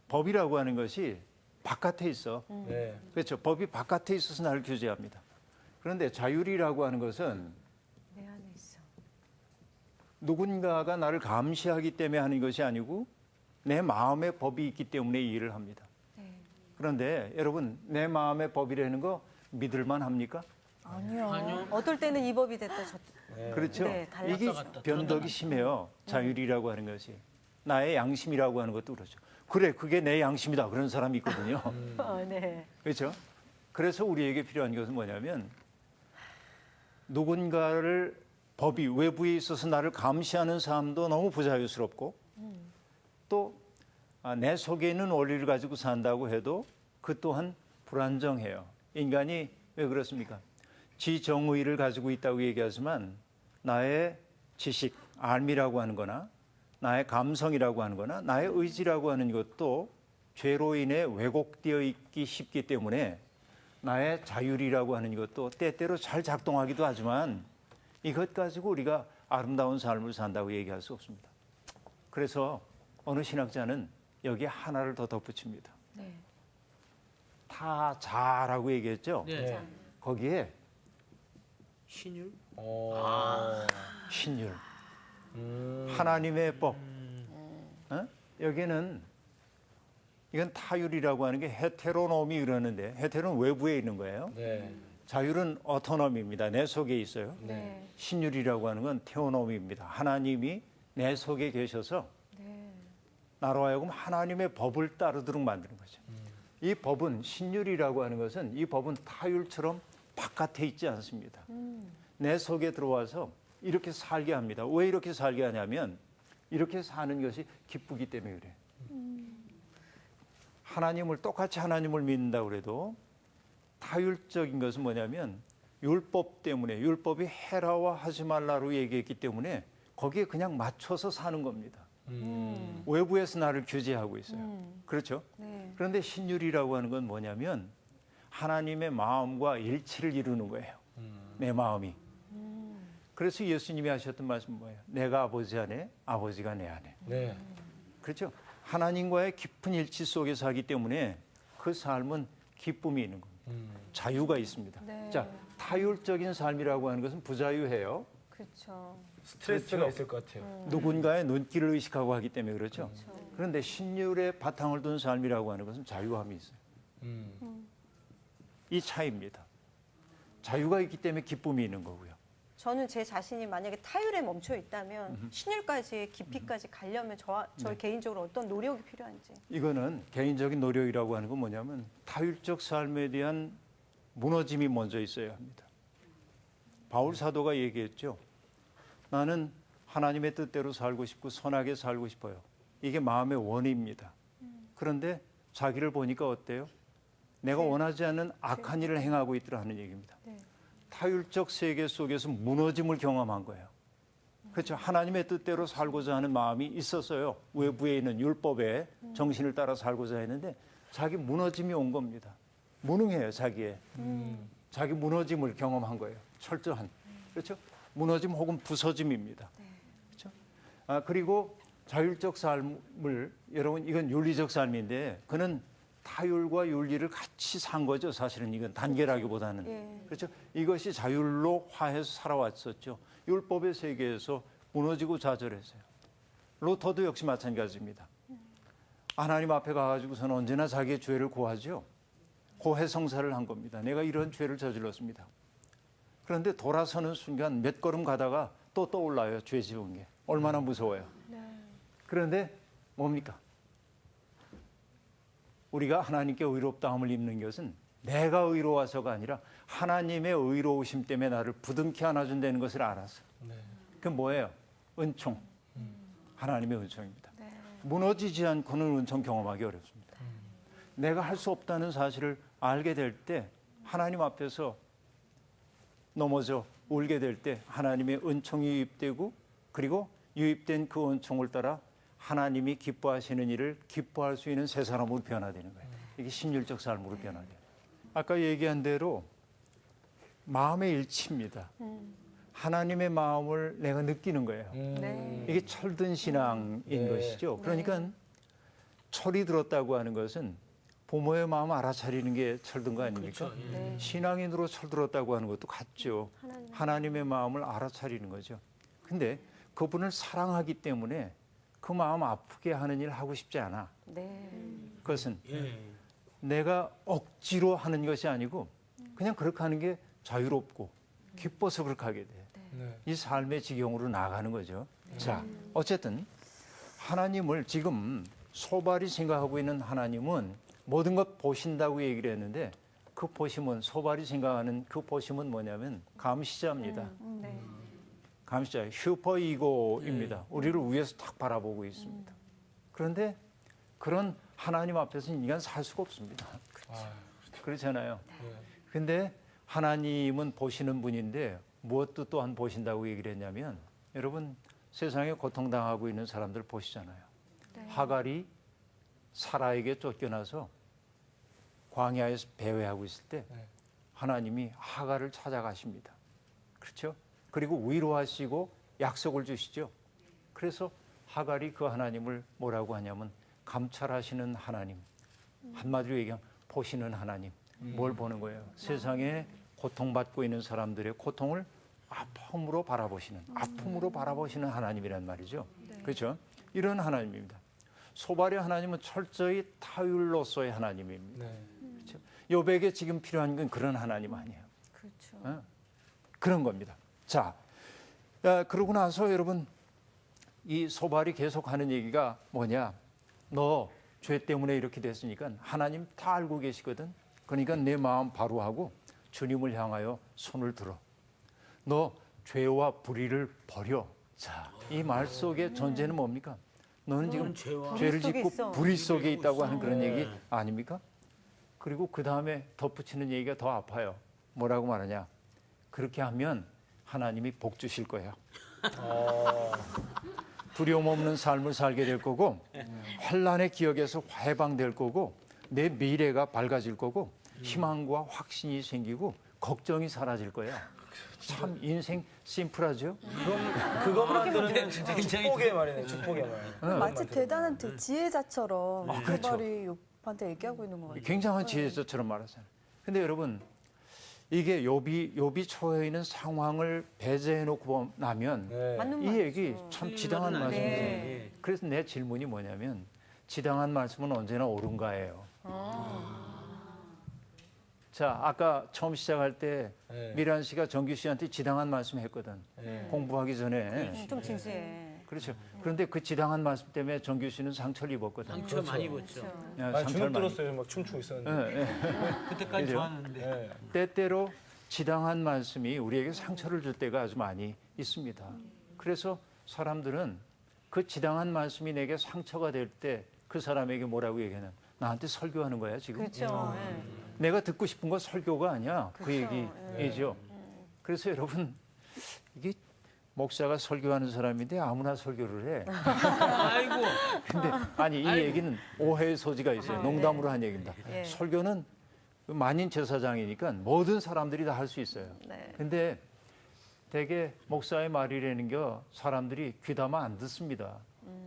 [SPEAKER 5] 법이라고 하는 것이 바깥에 있어.
[SPEAKER 1] 네.
[SPEAKER 5] 그렇죠. 법이 바깥에 있어서 나를 규제합니다. 그런데 자율이라고 하는 것은
[SPEAKER 3] 내 안에 있어.
[SPEAKER 5] 누군가가 나를 감시하기 때문에 하는 것이 아니고 내 마음의 법이 있기 때문에 이 일을 합니다. 그런데 여러분 내 마음의 법이라는 거 믿을만 합니까?
[SPEAKER 3] 아니요. 어떨 때는 이 법이 됐다 저.
[SPEAKER 5] 그렇죠.
[SPEAKER 3] 네, 달랐죠.
[SPEAKER 5] 이게 변덕이 심해요. 자율이라고 하는 것이. 나의 양심이라고 하는 것도 그렇죠. 그래 그게 내 양심이다 그런 사람이 있거든요.
[SPEAKER 3] 네.
[SPEAKER 5] 그렇죠? 그래서 우리에게 필요한 것은 뭐냐면 누군가를 법이 외부에 있어서 나를 감시하는 삶도 너무 부자유스럽고 또 내 속에 있는 원리를 가지고 산다고 해도 그 또한 불안정해요. 인간이 왜 그렇습니까? 지정의를 가지고 있다고 얘기하지만 나의 지식, 알미라고 하는 거나 나의 감성이라고 하는 거나 나의 의지라고 하는 것도 죄로 인해 왜곡되어 있기 쉽기 때문에 나의 자율이라고 하는 것도 때때로 잘 작동하기도 하지만 이것 가지고 우리가 아름다운 삶을 산다고 얘기할 수 없습니다. 그래서 어느 신학자는 여기에 하나를 더 덧붙입니다.
[SPEAKER 3] 네.
[SPEAKER 5] 타자라고 얘기했죠.
[SPEAKER 4] 네.
[SPEAKER 5] 거기에
[SPEAKER 4] 신율?
[SPEAKER 5] 신율, 하나님의 법. 여기는 이건 타율이라고 하는 게 헤테로노미 그러는데 헤테로는 외부에 있는 거예요.
[SPEAKER 1] 네.
[SPEAKER 5] 자율은 어토노미입니다. 내 속에 있어요.
[SPEAKER 3] 네.
[SPEAKER 5] 신율이라고 하는 건 테오노미입니다. 하나님이 내 속에 계셔서
[SPEAKER 3] 네.
[SPEAKER 5] 나로 하여금 하나님의 법을 따르도록 만드는 거죠. 이 법은 신율이라고 하는 것은 이 법은 타율처럼 바깥에 있지 않습니다. 내 속에 들어와서 이렇게 살게 합니다. 왜 이렇게 살게 하냐면 이렇게 사는 것이 기쁘기 때문에 그래요. 하나님을 똑같이 하나님을 믿는다고 그래도 타율적인 것은 뭐냐면 율법 때문에 율법이 해라와 하지 말라로 얘기했기 때문에 거기에 그냥 맞춰서 사는 겁니다. 외부에서 나를 규제하고 있어요. 그렇죠?
[SPEAKER 3] 네.
[SPEAKER 5] 그런데 신율이라고 하는 건 뭐냐면 하나님의 마음과 일치를 이루는 거예요. 내 마음이. 그래서 예수님이 하셨던 말씀은 뭐예요? 내가 아버지 안에, 아버지가 내 안에.
[SPEAKER 1] 네.
[SPEAKER 5] 그렇죠? 하나님과의 깊은 일치 속에서 하기 때문에 그 삶은 기쁨이 있는 겁니다. 자유가 있습니다.
[SPEAKER 3] 네.
[SPEAKER 5] 자, 타율적인 삶이라고 하는 것은 부자유해요.
[SPEAKER 3] 그렇죠.
[SPEAKER 1] 스트레스가 있을 것 같아요.
[SPEAKER 5] 누군가의 눈길을 의식하고 하기 때문에 그렇죠. 그런데 신율의 바탕을 둔 삶이라고 하는 것은 자유함이 있어요. 이 차이입니다. 자유가 있기 때문에 기쁨이 있는 거고요.
[SPEAKER 3] 저는 제 자신이 만약에 타율에 멈춰 있다면 신율까지 깊이까지 가려면 저 개인적으로 어떤 노력이 필요한지.
[SPEAKER 5] 이거는 개인적인 노력이라고 하는 건 뭐냐면 타율적 삶에 대한 무너짐이 먼저 있어야 합니다. 바울 사도가 얘기했죠. 나는 하나님의 뜻대로 살고 싶고 선하게 살고 싶어요. 이게 마음의 원의입니다. 그런데 자기를 보니까 어때요? 내가 원하지 않는 악한 일을 행하고 있더라 하는 얘기입니다.
[SPEAKER 3] 네.
[SPEAKER 5] 타율적 세계 속에서 무너짐을 경험한 거예요. 그렇죠. 하나님의 뜻대로 살고자 하는 마음이 있었어요. 외부에 있는 율법의 정신을 따라 살고자 했는데 자기 무너짐이 온 겁니다. 무능해요, 자기의. 자기 무너짐을 경험한 거예요. 철저한. 그렇죠. 무너짐 혹은 부서짐입니다. 그렇죠. 그리고 자율적 삶을 여러분 이건 윤리적 삶인데 그는 타율과 윤리를 같이 산 거죠. 사실은 이건 단계라기보다는.
[SPEAKER 3] 예.
[SPEAKER 5] 그렇죠. 이것이 자율로 화해서 살아왔었죠. 율법의 세계에서 무너지고 좌절했어요. 로터도 역시 마찬가지입니다. 하나님 앞에 가가지고서는 언제나 자기의 죄를 고하죠. 고해성사를 한 겁니다. 내가 이런 죄를 저질렀습니다. 그런데 돌아서는 순간 몇 걸음 가다가 또 떠올라요. 죄 지은 게. 얼마나 무서워요. 그런데 뭡니까? 우리가 하나님께 의롭다함을 입는 것은 내가 의로워서가 아니라 하나님의 의로우심 때문에 나를 부둥켜 안아준다는 것을 알았어. 그게 뭐예요? 은총. 하나님의 은총입니다. 무너지지 않고는 은총 경험하기 어렵습니다. 내가 할 수 없다는 사실을 알게 될 때 하나님 앞에서 넘어져 울게 될 때 하나님의 은총이 유입되고 그리고 유입된 그 은총을 따라 하나님이 기뻐하시는 일을 기뻐할 수 있는 새 사람으로 변화되는 거예요. 이게 신율적 삶으로 변화돼요. 아까 얘기한 대로 마음의 일치입니다. 하나님의 마음을 내가 느끼는 거예요.
[SPEAKER 3] 네.
[SPEAKER 5] 이게 철든 신앙인 것이죠. 그러니까 철이 들었다고 하는 것은 부모의 마음 알아차리는 게 철든 거 아닙니까?
[SPEAKER 4] 그렇죠.
[SPEAKER 3] 네.
[SPEAKER 5] 신앙인으로 철들었다고 하는 것도 같죠. 하나님의 마음을 알아차리는 거죠. 근데 그분을 사랑하기 때문에 그 마음 아프게 하는 일을 하고 싶지 않아.
[SPEAKER 3] 네.
[SPEAKER 5] 그것은
[SPEAKER 4] 예.
[SPEAKER 5] 내가 억지로 하는 것이 아니고 그냥 그렇게 하는 게 자유롭고 기뻐서 그렇게 하게 돼. 이 삶의 지경으로 나아가는 거죠. 자, 어쨌든 하나님을 지금 소발이 생각하고 있는 하나님은 모든 것 보신다고 얘기를 했는데 그 보심은 소발이 생각하는 그 보심은 뭐냐면 감시자입니다.
[SPEAKER 3] 네.
[SPEAKER 5] 감시자, 슈퍼이고입니다. 우리를 위에서 딱 바라보고 있습니다. 그런데 그런 하나님 앞에서는 인간 살 수가 없습니다. 그렇잖아요. 근데 하나님은 보시는 분인데 무엇도 또한 보신다고 얘기를 했냐면 여러분 세상에 고통당하고 있는 사람들 보시잖아요. 하갈이 사라에게 쫓겨나서 광야에서 배회하고 있을 때 하나님이 하갈을 찾아가십니다. 그렇죠? 그리고 위로하시고 약속을 주시죠. 그래서 하갈이 그 하나님을 뭐라고 하냐면 감찰하시는 하나님. 한마디로 얘기하면 보시는 하나님. 뭘 보는 거예요? 세상에 고통받고 있는 사람들의 고통을 아픔으로 바라보시는 하나님이란 말이죠. 그렇죠? 이런 하나님입니다. 소발의 하나님은 철저히 타율로서의 하나님입니다. 그렇죠? 욥에게 지금 필요한 건 그런 하나님 아니에요.
[SPEAKER 3] 그렇죠.
[SPEAKER 5] 그런 겁니다. 자, 그러고 나서 여러분 이 소발이 계속하는 얘기가 뭐냐? 너 죄 때문에 이렇게 됐으니까 하나님 다 알고 계시거든. 그러니까 내 마음 바로 하고 주님을 향하여 손을 들어. 너 죄와 불의를 버려. 자, 이 말 속의 전제는 뭡니까? 너는 지금 죄를 짓고 불의 속에 있다고 하는 그런 얘기 아닙니까? 그리고 그 다음에 덧붙이는 얘기가 더 아파요. 뭐라고 말하냐? 그렇게 하면 하나님이 복 주실 거예요. 두려움 없는 삶을 살게 될 거고 환난의 기억에서 해방될 거고 내 미래가 밝아질 거고 희망과 확신이 생기고 걱정이 사라질 거예요. 참 인생 심플하죠?
[SPEAKER 1] 그거 만드는 진짜 축복의 말이네. 축복의 말.
[SPEAKER 2] 마치 대단한 지혜자처럼
[SPEAKER 5] 그렇죠.
[SPEAKER 2] 소발이 욥한테 얘기하고 있는 것 같아요.
[SPEAKER 5] 굉장한 지혜자처럼 말하잖아요. 근데 여러분 이게 욥이 처해 있는 상황을 배제해 놓고 나면
[SPEAKER 3] 맞는
[SPEAKER 5] 이
[SPEAKER 3] 말이죠.
[SPEAKER 5] 얘기 참 지당한
[SPEAKER 4] 말은
[SPEAKER 5] 말씀이에요.
[SPEAKER 3] 네.
[SPEAKER 5] 그래서 내 질문이 뭐냐면 지당한 말씀은 언제나 옳은가예요. 자, 아까 처음 시작할 때
[SPEAKER 1] 네.
[SPEAKER 5] 미란 씨가 정규 씨한테 지당한 말씀 했거든.
[SPEAKER 1] 네.
[SPEAKER 5] 공부하기 전에.
[SPEAKER 3] 좀 진지해.
[SPEAKER 5] 그렇죠. 그런데 그 지당한 말씀 때문에 정규 씨는 상처를 입었거든.
[SPEAKER 4] 상처 많이 입었죠.
[SPEAKER 5] 야,
[SPEAKER 1] 많이
[SPEAKER 5] 상처를
[SPEAKER 1] 주눅 들었어요. 막 춤추고 있었는데.
[SPEAKER 5] 예, 예.
[SPEAKER 4] 그때까지
[SPEAKER 5] 그죠?
[SPEAKER 4] 좋았는데.
[SPEAKER 1] 네.
[SPEAKER 5] 때때로 지당한 말씀이 우리에게 상처를 줄 때가 아주 많이 있습니다. 그래서 사람들은 그 지당한 말씀이 내게 상처가 될 때 그 사람에게 뭐라고 얘기하냐. 나한테 설교하는 거야 지금.
[SPEAKER 3] 그렇죠. 예.
[SPEAKER 5] 내가 듣고 싶은 건 설교가 아니야. 그
[SPEAKER 3] 그렇죠.
[SPEAKER 5] 얘기죠. 그래서 여러분 이게 목사가 설교하는 사람인데 아무나 설교를 해.
[SPEAKER 4] 아이고.
[SPEAKER 5] 근데 아니 이 얘기는 오해의 소지가 있어요. 농담으로 한 얘기입니다.
[SPEAKER 3] 예.
[SPEAKER 5] 설교는 만인 제사장이니까 모든 사람들이 다 할 수 있어요.
[SPEAKER 3] 네.
[SPEAKER 5] 근데 대개 목사의 말이라는 게 사람들이 귀담아 안 듣습니다.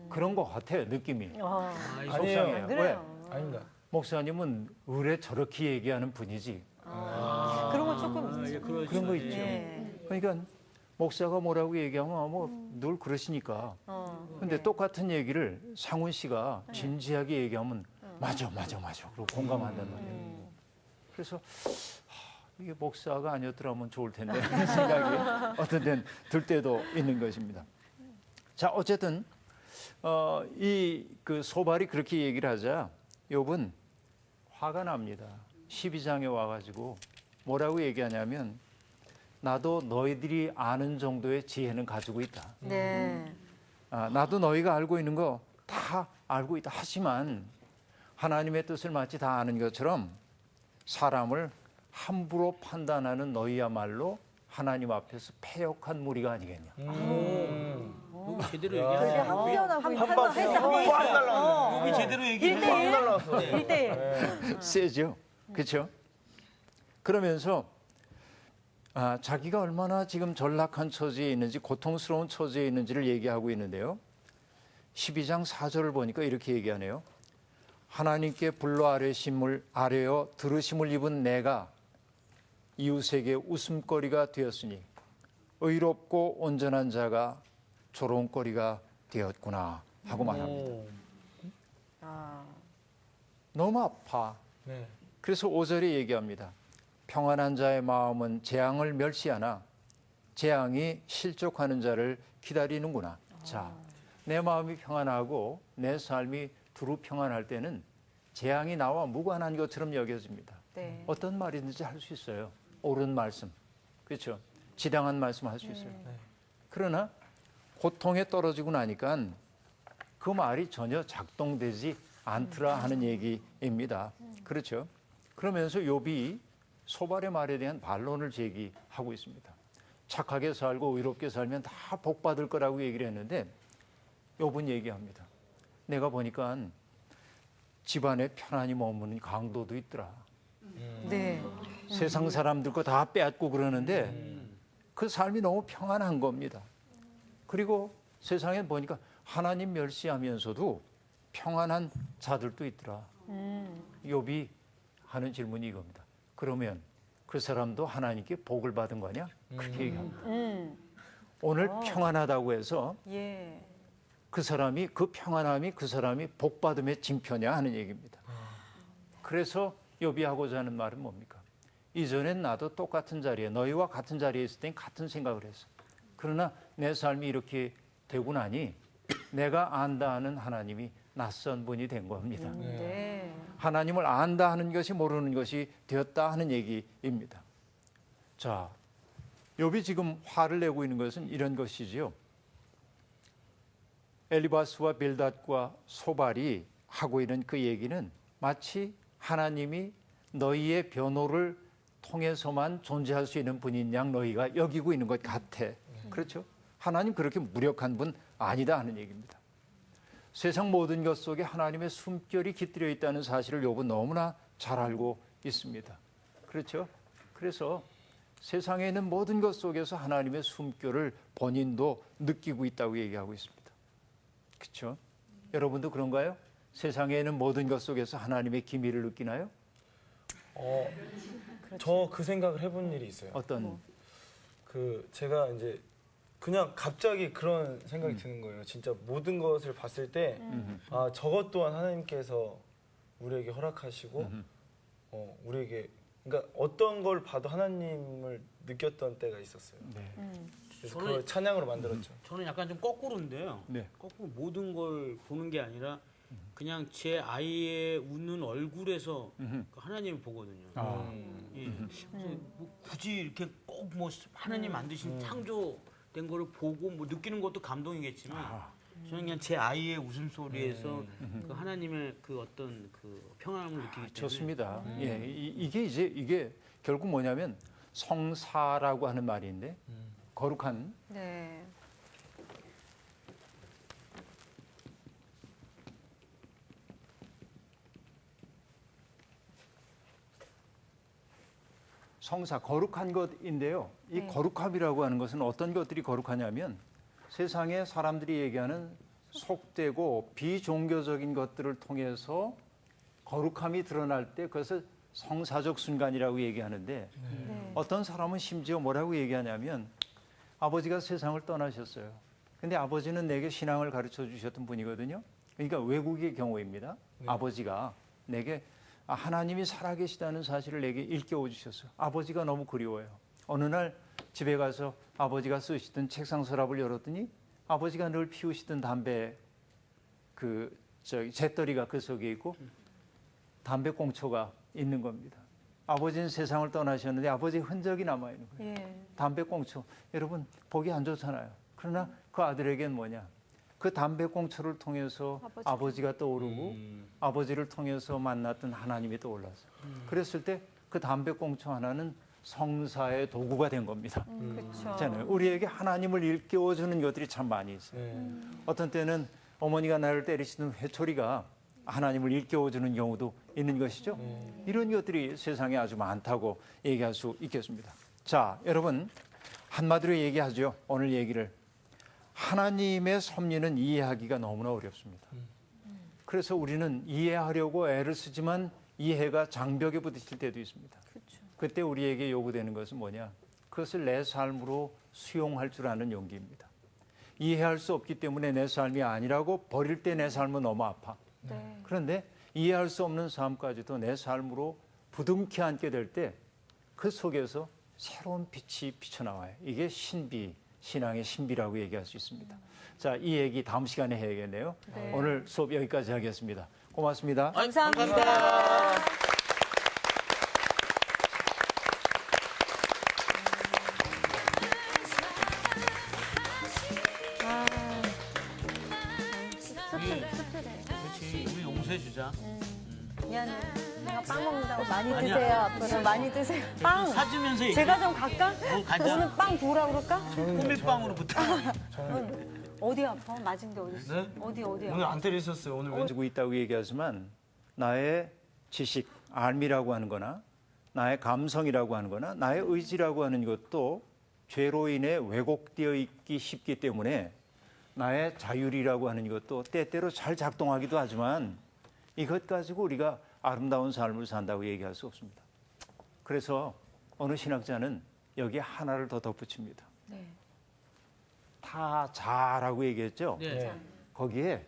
[SPEAKER 5] 그런 것 같아요, 느낌이.
[SPEAKER 1] 아니에요.
[SPEAKER 5] 속상해요. 왜?
[SPEAKER 3] 그래요.
[SPEAKER 1] 아닙니다.
[SPEAKER 5] 목사님은 의뢰 저렇게 얘기하는 분이지.
[SPEAKER 3] 그런 거 조금
[SPEAKER 4] 예,
[SPEAKER 5] 그런 거 있죠.
[SPEAKER 3] 예.
[SPEAKER 5] 그러니까 목사가 뭐라고 얘기하면 뭐 늘 그러시니까. 근데
[SPEAKER 3] 네.
[SPEAKER 5] 똑같은 얘기를 상훈 씨가 진지하게 얘기하면 맞아. 그리고 공감한단 말이에요. 그래서 이게 목사가 아니었더라면 좋을 텐데 이런 생각이 어떤 때는 들 때도 있는 것입니다. 자, 어쨌든 이 그 소발이 그렇게 얘기를 하자 욥은 화가 납니다. 12장에 와가지고 뭐라고 얘기하냐면 나도 너희들이 아는 정도의 지혜는 가지고 있다.
[SPEAKER 3] 네.
[SPEAKER 5] 나도 너희가 알고 있는 거 다 알고 있다. 하지만 하나님의 뜻을 마치 다 아는 것처럼 사람을 함부로 판단하는 너희야말로 하나님 앞에서 패역한 무리가 아니겠냐.
[SPEAKER 4] 제대로
[SPEAKER 2] 되게
[SPEAKER 4] 얘기하세요.
[SPEAKER 2] 한편하고
[SPEAKER 1] 한방 꽝 날라왔네.
[SPEAKER 4] 여기 제대로 얘기해.
[SPEAKER 1] 꽝 날라왔어.
[SPEAKER 3] 1대1.
[SPEAKER 5] 세죠. 그렇죠? 그러면서 자기가 얼마나 지금 전락한 처지에 있는지 고통스러운 처지에 있는지를 얘기하고 있는데요. 12장 4절을 보니까 이렇게 얘기하네요. 하나님께 불러 아뢰어 들으심을 입은 내가 이웃에게 웃음거리가 되었으니 의롭고 온전한 자가 조롱거리가 되었구나 하고 말합니다. 너무 아파.
[SPEAKER 1] 네.
[SPEAKER 5] 그래서 5절에 얘기합니다. 평안한 자의 마음은 재앙을 멸시하나 재앙이 실족하는 자를 기다리는구나. 자, 내 마음이 평안하고 내 삶이 두루 평안할 때는 재앙이 나와 무관한 것처럼 여겨집니다.
[SPEAKER 3] 네.
[SPEAKER 5] 어떤 말이든지 할 수 있어요. 옳은 말씀, 그렇죠? 지당한 말씀 할 수 있어요. 그러나 고통에 떨어지고 나니까 그 말이 전혀 작동되지 않더라 하는 얘기입니다. 그렇죠? 그러면서 욥이 소발의 말에 대한 반론을 제기하고 있습니다. 착하게 살고 의롭게 살면 다 복 받을 거라고 얘기를 했는데 욥은 얘기합니다. 내가 보니까 집안에 편안히 머무는 강도도 있더라.
[SPEAKER 3] 네.
[SPEAKER 5] 세상 사람들 거 다 빼앗고 그러는데 그 삶이 너무 평안한 겁니다. 그리고 세상에 보니까 하나님 멸시하면서도 평안한 자들도 있더라. 욥이 하는 질문이 이겁니다. 그러면 그 사람도 하나님께 복을 받은 거냐? 그렇게 얘기합니다. 오늘 평안하다고 해서
[SPEAKER 3] 예.
[SPEAKER 5] 그 사람이 그 평안함이 그 사람이 복 받음의 징표냐 하는 얘기입니다. 그래서 욥이 하고자 하는 말은 뭡니까? 이전엔 나도 똑같은 자리에 너희와 같은 자리에 있을 땐 같은 생각을 했어. 그러나 내 삶이 이렇게 되고 나니 내가 안다 하는 하나님이 낯선 분이 된 겁니다.
[SPEAKER 3] 네.
[SPEAKER 5] 하나님을 안다 하는 것이 모르는 것이 되었다 하는 얘기입니다. 자, 욥이 지금 화를 내고 있는 것은 이런 것이지요. 엘리바스와 빌닷과 소발이 하고 있는 그 얘기는 마치 하나님이 너희의 변호를 통해서만 존재할 수 있는 분인 양 너희가 여기고 있는 것 같아. 그렇죠? 하나님 그렇게 무력한 분 아니다 하는 얘기입니다. 세상 모든 것 속에 하나님의 숨결이 깃들여 있다는 사실을 욥은 너무나 잘 알고 있습니다. 그렇죠? 그래서 세상에 있는 모든 것 속에서 하나님의 숨결을 본인도 느끼고 있다고 얘기하고 있습니다. 그렇죠? 여러분도 그런가요? 세상에 있는 모든 것 속에서 하나님의 기미를 느끼나요?
[SPEAKER 1] 저 그 생각을 해본 일이 있어요.
[SPEAKER 5] 어떤?
[SPEAKER 1] 그 제가 이제 그냥 갑자기 그런 생각이 드는 거예요. 진짜 모든 것을 봤을 때 저것 또한 하나님께서 우리에게 허락하시고 우리에게 그러니까 어떤 걸 봐도 하나님을 느꼈던 때가 있었어요.
[SPEAKER 5] 네.
[SPEAKER 1] 그래서 그걸 찬양으로 만들었죠.
[SPEAKER 4] 저는 약간 좀 거꾸로인데요.
[SPEAKER 5] 네.
[SPEAKER 4] 거꾸로 모든 걸 보는 게 아니라 그냥 제 아이의 웃는 얼굴에서 그 하나님을 보거든요. 예. 그래서 뭐 굳이 이렇게 꼭 뭐 하나님 만드신 창조된 거를 보고 뭐 느끼는 것도 감동이겠지만 저는 그냥 제 아이의 웃음소리에서 그 하나님의 그 어떤 그 평안함을 느끼기 때문에
[SPEAKER 5] 좋습니다. 예, 이게 결국 뭐냐면 성사라고 하는 말인데 거룩한
[SPEAKER 3] 네.
[SPEAKER 5] 성사, 거룩한 것인데요. 이
[SPEAKER 3] 네.
[SPEAKER 5] 거룩함이라고 하는 것은 어떤 것들이 거룩하냐면 세상에 사람들이 얘기하는 속되고 비종교적인 것들을 통해서 거룩함이 드러날 때 그것을 성사적 순간이라고 얘기하는데
[SPEAKER 3] 네.
[SPEAKER 5] 어떤 사람은 심지어 뭐라고 얘기하냐면 아버지가 세상을 떠나셨어요. 근데 아버지는 내게 신앙을 가르쳐 주셨던 분이거든요. 그러니까 외국의 경우입니다. 아버지가 내게 하나님이 살아계시다는 사실을 내게 일깨워 주셨어요. 아버지가 너무 그리워요. 어느 날 집에 가서 아버지가 쓰시던 책상 서랍을 열었더니 아버지가 늘 피우시던 담배 재떨이가 그 속에 있고 담배 꽁초가 있는 겁니다. 아버지는 세상을 떠나셨는데 아버지의 흔적이 남아 있는 거예요.
[SPEAKER 3] 예.
[SPEAKER 5] 담배 꽁초. 여러분 보기 안 좋잖아요. 그러나 그 아들에겐 뭐냐? 그 담배 꽁초를 통해서 아버지가 떠오르고 아버지를 통해서 만났던 하나님이 떠올랐어요. 그랬을 때 그 담배 꽁초 하나는 성사의 도구가 된 겁니다.
[SPEAKER 3] 그렇죠.
[SPEAKER 5] 있잖아요. 우리에게 하나님을 일깨워주는 것들이 참 많이 있어요. 어떤 때는 어머니가 나를 때리시는 회초리가 하나님을 일깨워주는 경우도 있는 것이죠. 이런 것들이 세상에 아주 많다고 얘기할 수 있겠습니다. 자, 여러분 한마디로 얘기하죠. 오늘 얘기를. 하나님의 섭리는 이해하기가 너무나 어렵습니다. 그래서 우리는 이해하려고 애를 쓰지만 이해가 장벽에 부딪힐 때도 있습니다.
[SPEAKER 3] 그렇죠.
[SPEAKER 5] 그때 우리에게 요구되는 것은 뭐냐? 그것을 내 삶으로 수용할 줄 아는 용기입니다. 이해할 수 없기 때문에 내 삶이 아니라고 버릴 때 내 삶은 너무 아파.
[SPEAKER 3] 네.
[SPEAKER 5] 그런데 이해할 수 없는 삶까지도 내 삶으로 부둥켜 안게 될 때 그 속에서 새로운 빛이 비쳐나와요. 이게 신비, 신앙의 신비라고 얘기할 수 있습니다. 자, 이 얘기 다음 시간에 해야겠네요.
[SPEAKER 3] 네.
[SPEAKER 5] 오늘 수업 여기까지 하겠습니다. 고맙습니다.
[SPEAKER 3] 감사합니다.
[SPEAKER 4] 그렇지 우리 용서해 주자.
[SPEAKER 3] 미안해. 내가 빵 먹는다고
[SPEAKER 2] 많이
[SPEAKER 4] 아니야.
[SPEAKER 2] 드세요. 앞으로 많이 드세요.
[SPEAKER 3] 빵.
[SPEAKER 4] 사주면서 얘기해.
[SPEAKER 3] 제가 좀 갈까?
[SPEAKER 4] 가자.
[SPEAKER 3] 오늘 빵 부으라 그럴까?
[SPEAKER 4] 꾸밀빵으로부터.
[SPEAKER 3] 어디 아파? 맞은 데 어디 있어?
[SPEAKER 1] 네?
[SPEAKER 3] 어디야?
[SPEAKER 1] 오늘 안 때리셨어요. 오늘 왠지
[SPEAKER 5] 가지고 있다고 얘기하지만 나의 지식, 알미라고 하는 거나 나의 감성이라고 하는 거나 나의 의지라고 하는 것도 죄로 인해 왜곡되어 있기 쉽기 때문에 나의 자율이라고 하는 것도 때때로 잘 작동하기도 하지만 이것 가지고 우리가 아름다운 삶을 산다고 얘기할 수 없습니다. 그래서 어느 신학자는 여기에 하나를 더 덧붙입니다.
[SPEAKER 3] 네.
[SPEAKER 5] 타자라고 얘기했죠.
[SPEAKER 4] 네.
[SPEAKER 5] 거기에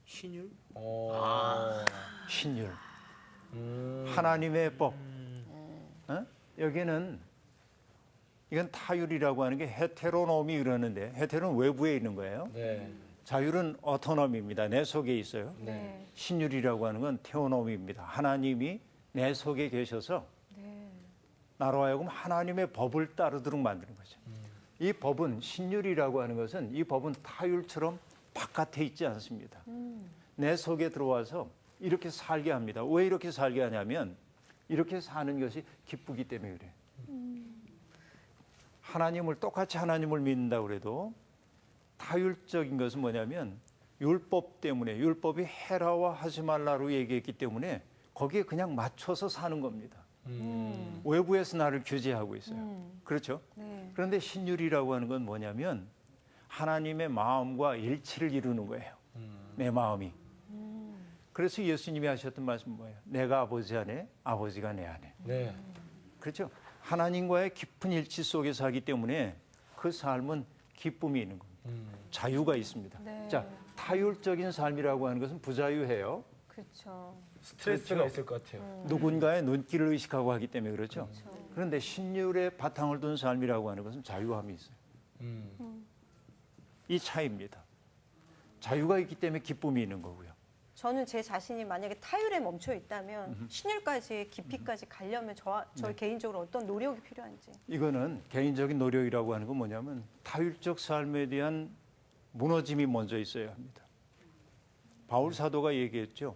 [SPEAKER 4] 신율?
[SPEAKER 5] 신율, 하나님의 법. 어? 여기는 이건 타율이라고 하는 게 헤테로놈이 이러는데 헤테로는 외부에 있는 거예요.
[SPEAKER 1] 네.
[SPEAKER 5] 자율은 어토놈입니다. 내 속에 있어요.
[SPEAKER 3] 네.
[SPEAKER 5] 신율이라고 하는 건 테오놈입니다. 하나님이 내 속에 계셔서
[SPEAKER 3] 네.
[SPEAKER 5] 나로 하여금 하나님의 법을 따르도록 만드는 거죠. 이 법은 신율이라고 하는 것은 이 법은 타율처럼 바깥에 있지 않습니다. 내 속에 들어와서 이렇게 살게 합니다. 왜 이렇게 살게 하냐면 이렇게 사는 것이 기쁘기 때문에 그래요. 똑같이 하나님을 믿는다고 그래도 타율적인 것은 뭐냐면 율법 때문에 율법이 해라와 하지 말라로 얘기했기 때문에 거기에 그냥 맞춰서 사는 겁니다. 외부에서 나를 규제하고 있어요. 그렇죠?
[SPEAKER 3] 네.
[SPEAKER 5] 그런데 신율이라고 하는 건 뭐냐면 하나님의 마음과 일치를 이루는 거예요. 내 마음이. 그래서 예수님이 하셨던 말씀은 뭐예요? 내가 아버지 안에, 아버지가 내 안에.
[SPEAKER 1] 네.
[SPEAKER 5] 그렇죠? 하나님과의 깊은 일치 속에서 하기 때문에 그 삶은 기쁨이 있는 겁니다. 자유가 있습니다.
[SPEAKER 3] 네.
[SPEAKER 5] 자, 타율적인 삶이라고 하는 것은 부자유해요.
[SPEAKER 3] 그렇죠.
[SPEAKER 1] 스트레스가
[SPEAKER 5] 그렇죠.
[SPEAKER 1] 있을 것 같아요.
[SPEAKER 5] 누군가의 눈길을 의식하고 하기 때문에 그렇죠. 그런데 신율의 바탕을 둔 삶이라고 하는 것은 자유함이 있어요. 이 차이입니다. 자유가 있기 때문에 기쁨이 있는 거고요.
[SPEAKER 3] 저는 제 자신이 만약에 타율에 멈춰 있다면 신율까지 깊이까지 가려면 저 개인적으로 어떤 노력이 필요한지.
[SPEAKER 5] 이거는 개인적인 노력이라고 하는 건 뭐냐면 타율적 삶에 대한 무너짐이 먼저 있어야 합니다. 바울 사도가 얘기했죠.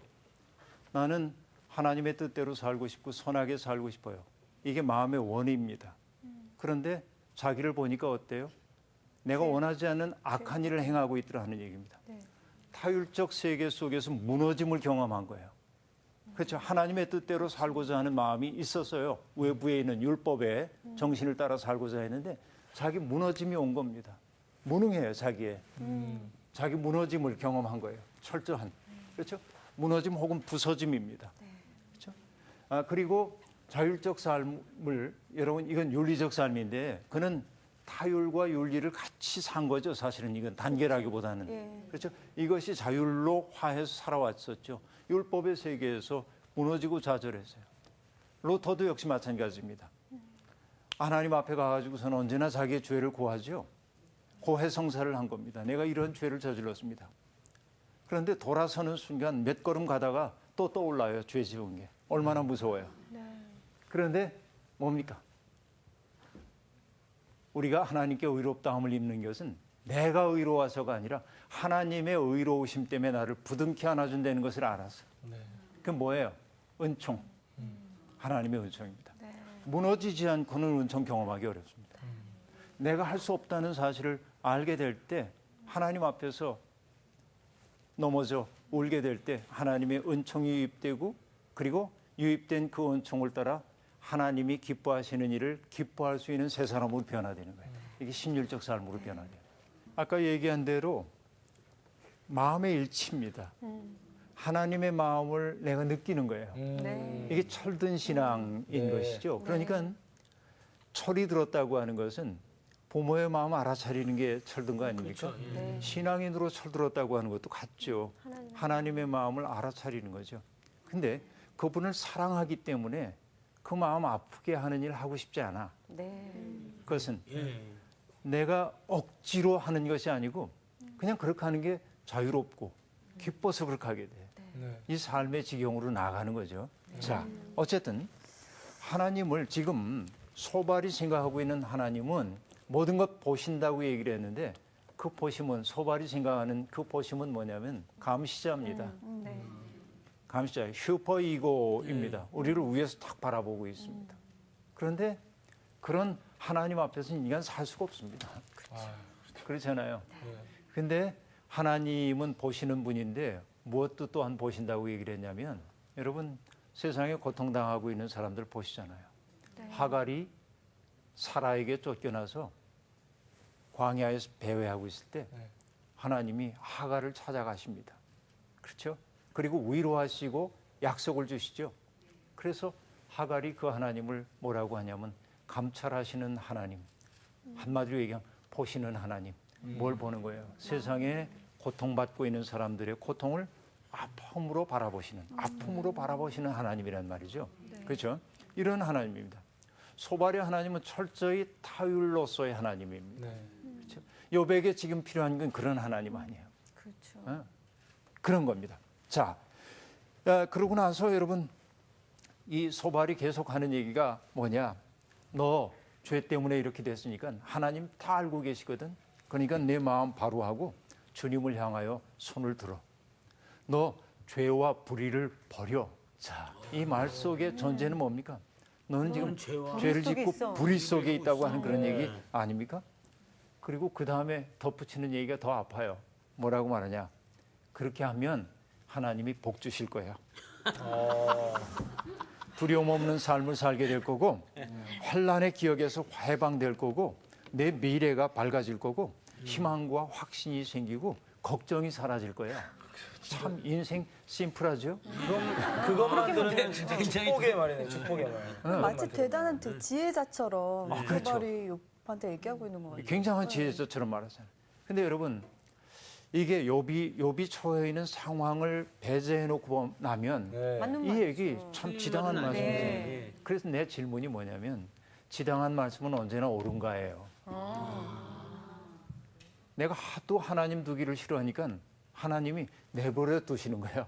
[SPEAKER 5] 나는 하나님의 뜻대로 살고 싶고 선하게 살고 싶어요. 이게 마음의 원의입니다. 그런데 자기를 보니까 어때요? 내가 원하지 않는 악한 일을 행하고 있더라 하는 얘기입니다.
[SPEAKER 3] 네.
[SPEAKER 5] 타율적 세계 속에서 무너짐을 경험한 거예요. 그렇죠. 하나님의 뜻대로 살고자 하는 마음이 있었어요. 외부에 있는 율법의 정신을 따라 살고자 했는데 자기 무너짐이 온 겁니다. 무능해요, 자기의. 자기 무너짐을 경험한 거예요. 철저한. 그렇죠. 무너짐 혹은 부서짐입니다. 그렇죠. 그리고 자율적 삶을 여러분 이건 윤리적 삶인데 그는 타율과 윤리를 같이 산 거죠. 사실은 이건 단계라기보다는.
[SPEAKER 3] 예.
[SPEAKER 5] 그렇죠. 이것이 자율로 화해서 살아왔었죠. 율법의 세계에서 무너지고 좌절했어요. 로터도 역시 마찬가지입니다. 하나님 앞에 가가지고서는 언제나 자기의 죄를 고하죠. 고해성사를 한 겁니다. 내가 이런 죄를 저질렀습니다. 그런데 돌아서는 순간 몇 걸음 가다가 또 떠올라요. 죄 지은 게. 얼마나 무서워요. 그런데 뭡니까? 우리가 하나님께 의롭다함을 입는 것은 내가 의로워서가 아니라 하나님의 의로우심 때문에 나를 부둥켜 안아준다는 것을 알았어요. 그게 뭐예요? 은총. 하나님의 은총입니다. 무너지지 않고는 은총 경험하기 어렵습니다. 내가 할 수 없다는 사실을 알게 될 때 하나님 앞에서 넘어져 울게 될 때 하나님의 은총이 유입되고 그리고 유입된 그 은총을 따라 하나님이 기뻐하시는 일을 기뻐할 수 있는 새 사람으로 변화되는 거예요. 이게 신율적 삶으로 변화돼요. 아까 얘기한 대로 마음의 일치입니다. 하나님의 마음을 내가 느끼는 거예요.
[SPEAKER 3] 네.
[SPEAKER 5] 이게 철든 신앙인 것이죠. 그러니까 철이 들었다고 하는 것은 부모의 마음 알아차리는 게 철든 거 아닙니까?
[SPEAKER 1] 그렇죠.
[SPEAKER 3] 네.
[SPEAKER 5] 신앙인으로 철들었다고 하는 것도 같죠. 하나님의 마음을 알아차리는 거죠. 근데 그분을 사랑하기 때문에 그 마음 아프게 하는 일을 하고 싶지 않아.
[SPEAKER 3] 네.
[SPEAKER 5] 그것은
[SPEAKER 4] 예.
[SPEAKER 5] 내가 억지로 하는 것이 아니고 그냥 그렇게 하는 게 자유롭고 기뻐서 그렇게 하게 돼.
[SPEAKER 1] 네.
[SPEAKER 5] 이 삶의 지경으로 나가는 거죠. 자, 어쨌든 하나님을 지금 소발이 생각하고 있는 하나님은 모든 것 보신다고 얘기를 했는데 그 보심은 소발이 생각하는 그 보심은 뭐냐면 감시자입니다.
[SPEAKER 3] 네.
[SPEAKER 5] 감시자, 슈퍼이고입니다. 우리를 위에서 딱 바라보고 있습니다. 그런데 그런 하나님 앞에서는 인간 살 수가 없습니다. 그렇잖아요. 근데 하나님은 보시는 분인데 무엇도 또한 보신다고 얘기를 했냐면 여러분 세상에 고통당하고 있는 사람들 보시잖아요. 하갈이 사라에게 쫓겨나서 광야에서 배회하고 있을 때 하나님이 하갈을 찾아가십니다. 그렇죠? 그리고 위로하시고 약속을 주시죠. 그래서 하갈이 그 하나님을 뭐라고 하냐면 감찰하시는 하나님. 한마디로 얘기하면 보시는 하나님. 뭘 보는 거예요? 세상에 고통받고 있는 사람들의 고통을 아픔으로 바라보시는 하나님이란 말이죠. 그렇죠? 이런 하나님입니다. 소발의 하나님은 철저히 타율로서의 하나님입니다.
[SPEAKER 1] 네.
[SPEAKER 5] 그렇죠? 욥에게 지금 필요한 건 그런 하나님 아니에요.
[SPEAKER 3] 그렇죠.
[SPEAKER 5] 그런 겁니다. 자, 그러고 나서 여러분 이 소발이 계속하는 얘기가 뭐냐? 너 죄 때문에 이렇게 됐으니까 하나님 다 알고 계시거든. 그러니까 내 마음 바로 하고 주님을 향하여 손을 들어. 너 죄와 불의를 버려. 자, 이 말 속의 전제는 뭡니까? 너는 지금 죄를 짓고 불의 속에 있다고 하는 그런 얘기 아닙니까? 그리고 그 다음에 덧붙이는 얘기가 더 아파요. 뭐라고 말하냐? 그렇게 하면 하나님이 복 주실 거예요. 두려움 없는 삶을 살게 될 거고 환난의 기억에서 해방될 거고 내 미래가 밝아질 거고 희망과 확신이 생기고 걱정이 사라질 거예요. 참 인생 심플하죠?
[SPEAKER 1] 그것만 들으면 진짜 축복의 말이네. 축복의 말.
[SPEAKER 2] 마치 대단한 지혜자처럼
[SPEAKER 5] 그렇죠.
[SPEAKER 2] 소발이 욥한테 얘기하고 있는 것 같아요.
[SPEAKER 5] 굉장한 지혜자처럼 말하잖아요. 근데 여러분 이게 욥이 처해 있는 상황을 배제해 놓고 나면
[SPEAKER 1] 네.
[SPEAKER 3] 맞는
[SPEAKER 5] 이
[SPEAKER 3] 말이죠.
[SPEAKER 5] 얘기 참 지당한
[SPEAKER 4] 틀린 말은
[SPEAKER 5] 말씀이에요.
[SPEAKER 3] 아니죠.
[SPEAKER 4] 네.
[SPEAKER 5] 그래서 내 질문이 뭐냐면 지당한 말씀은 언제나 옳은가예요. 내가 하도 하나님 두기를 싫어하니까 하나님이 내버려 두시는 거야.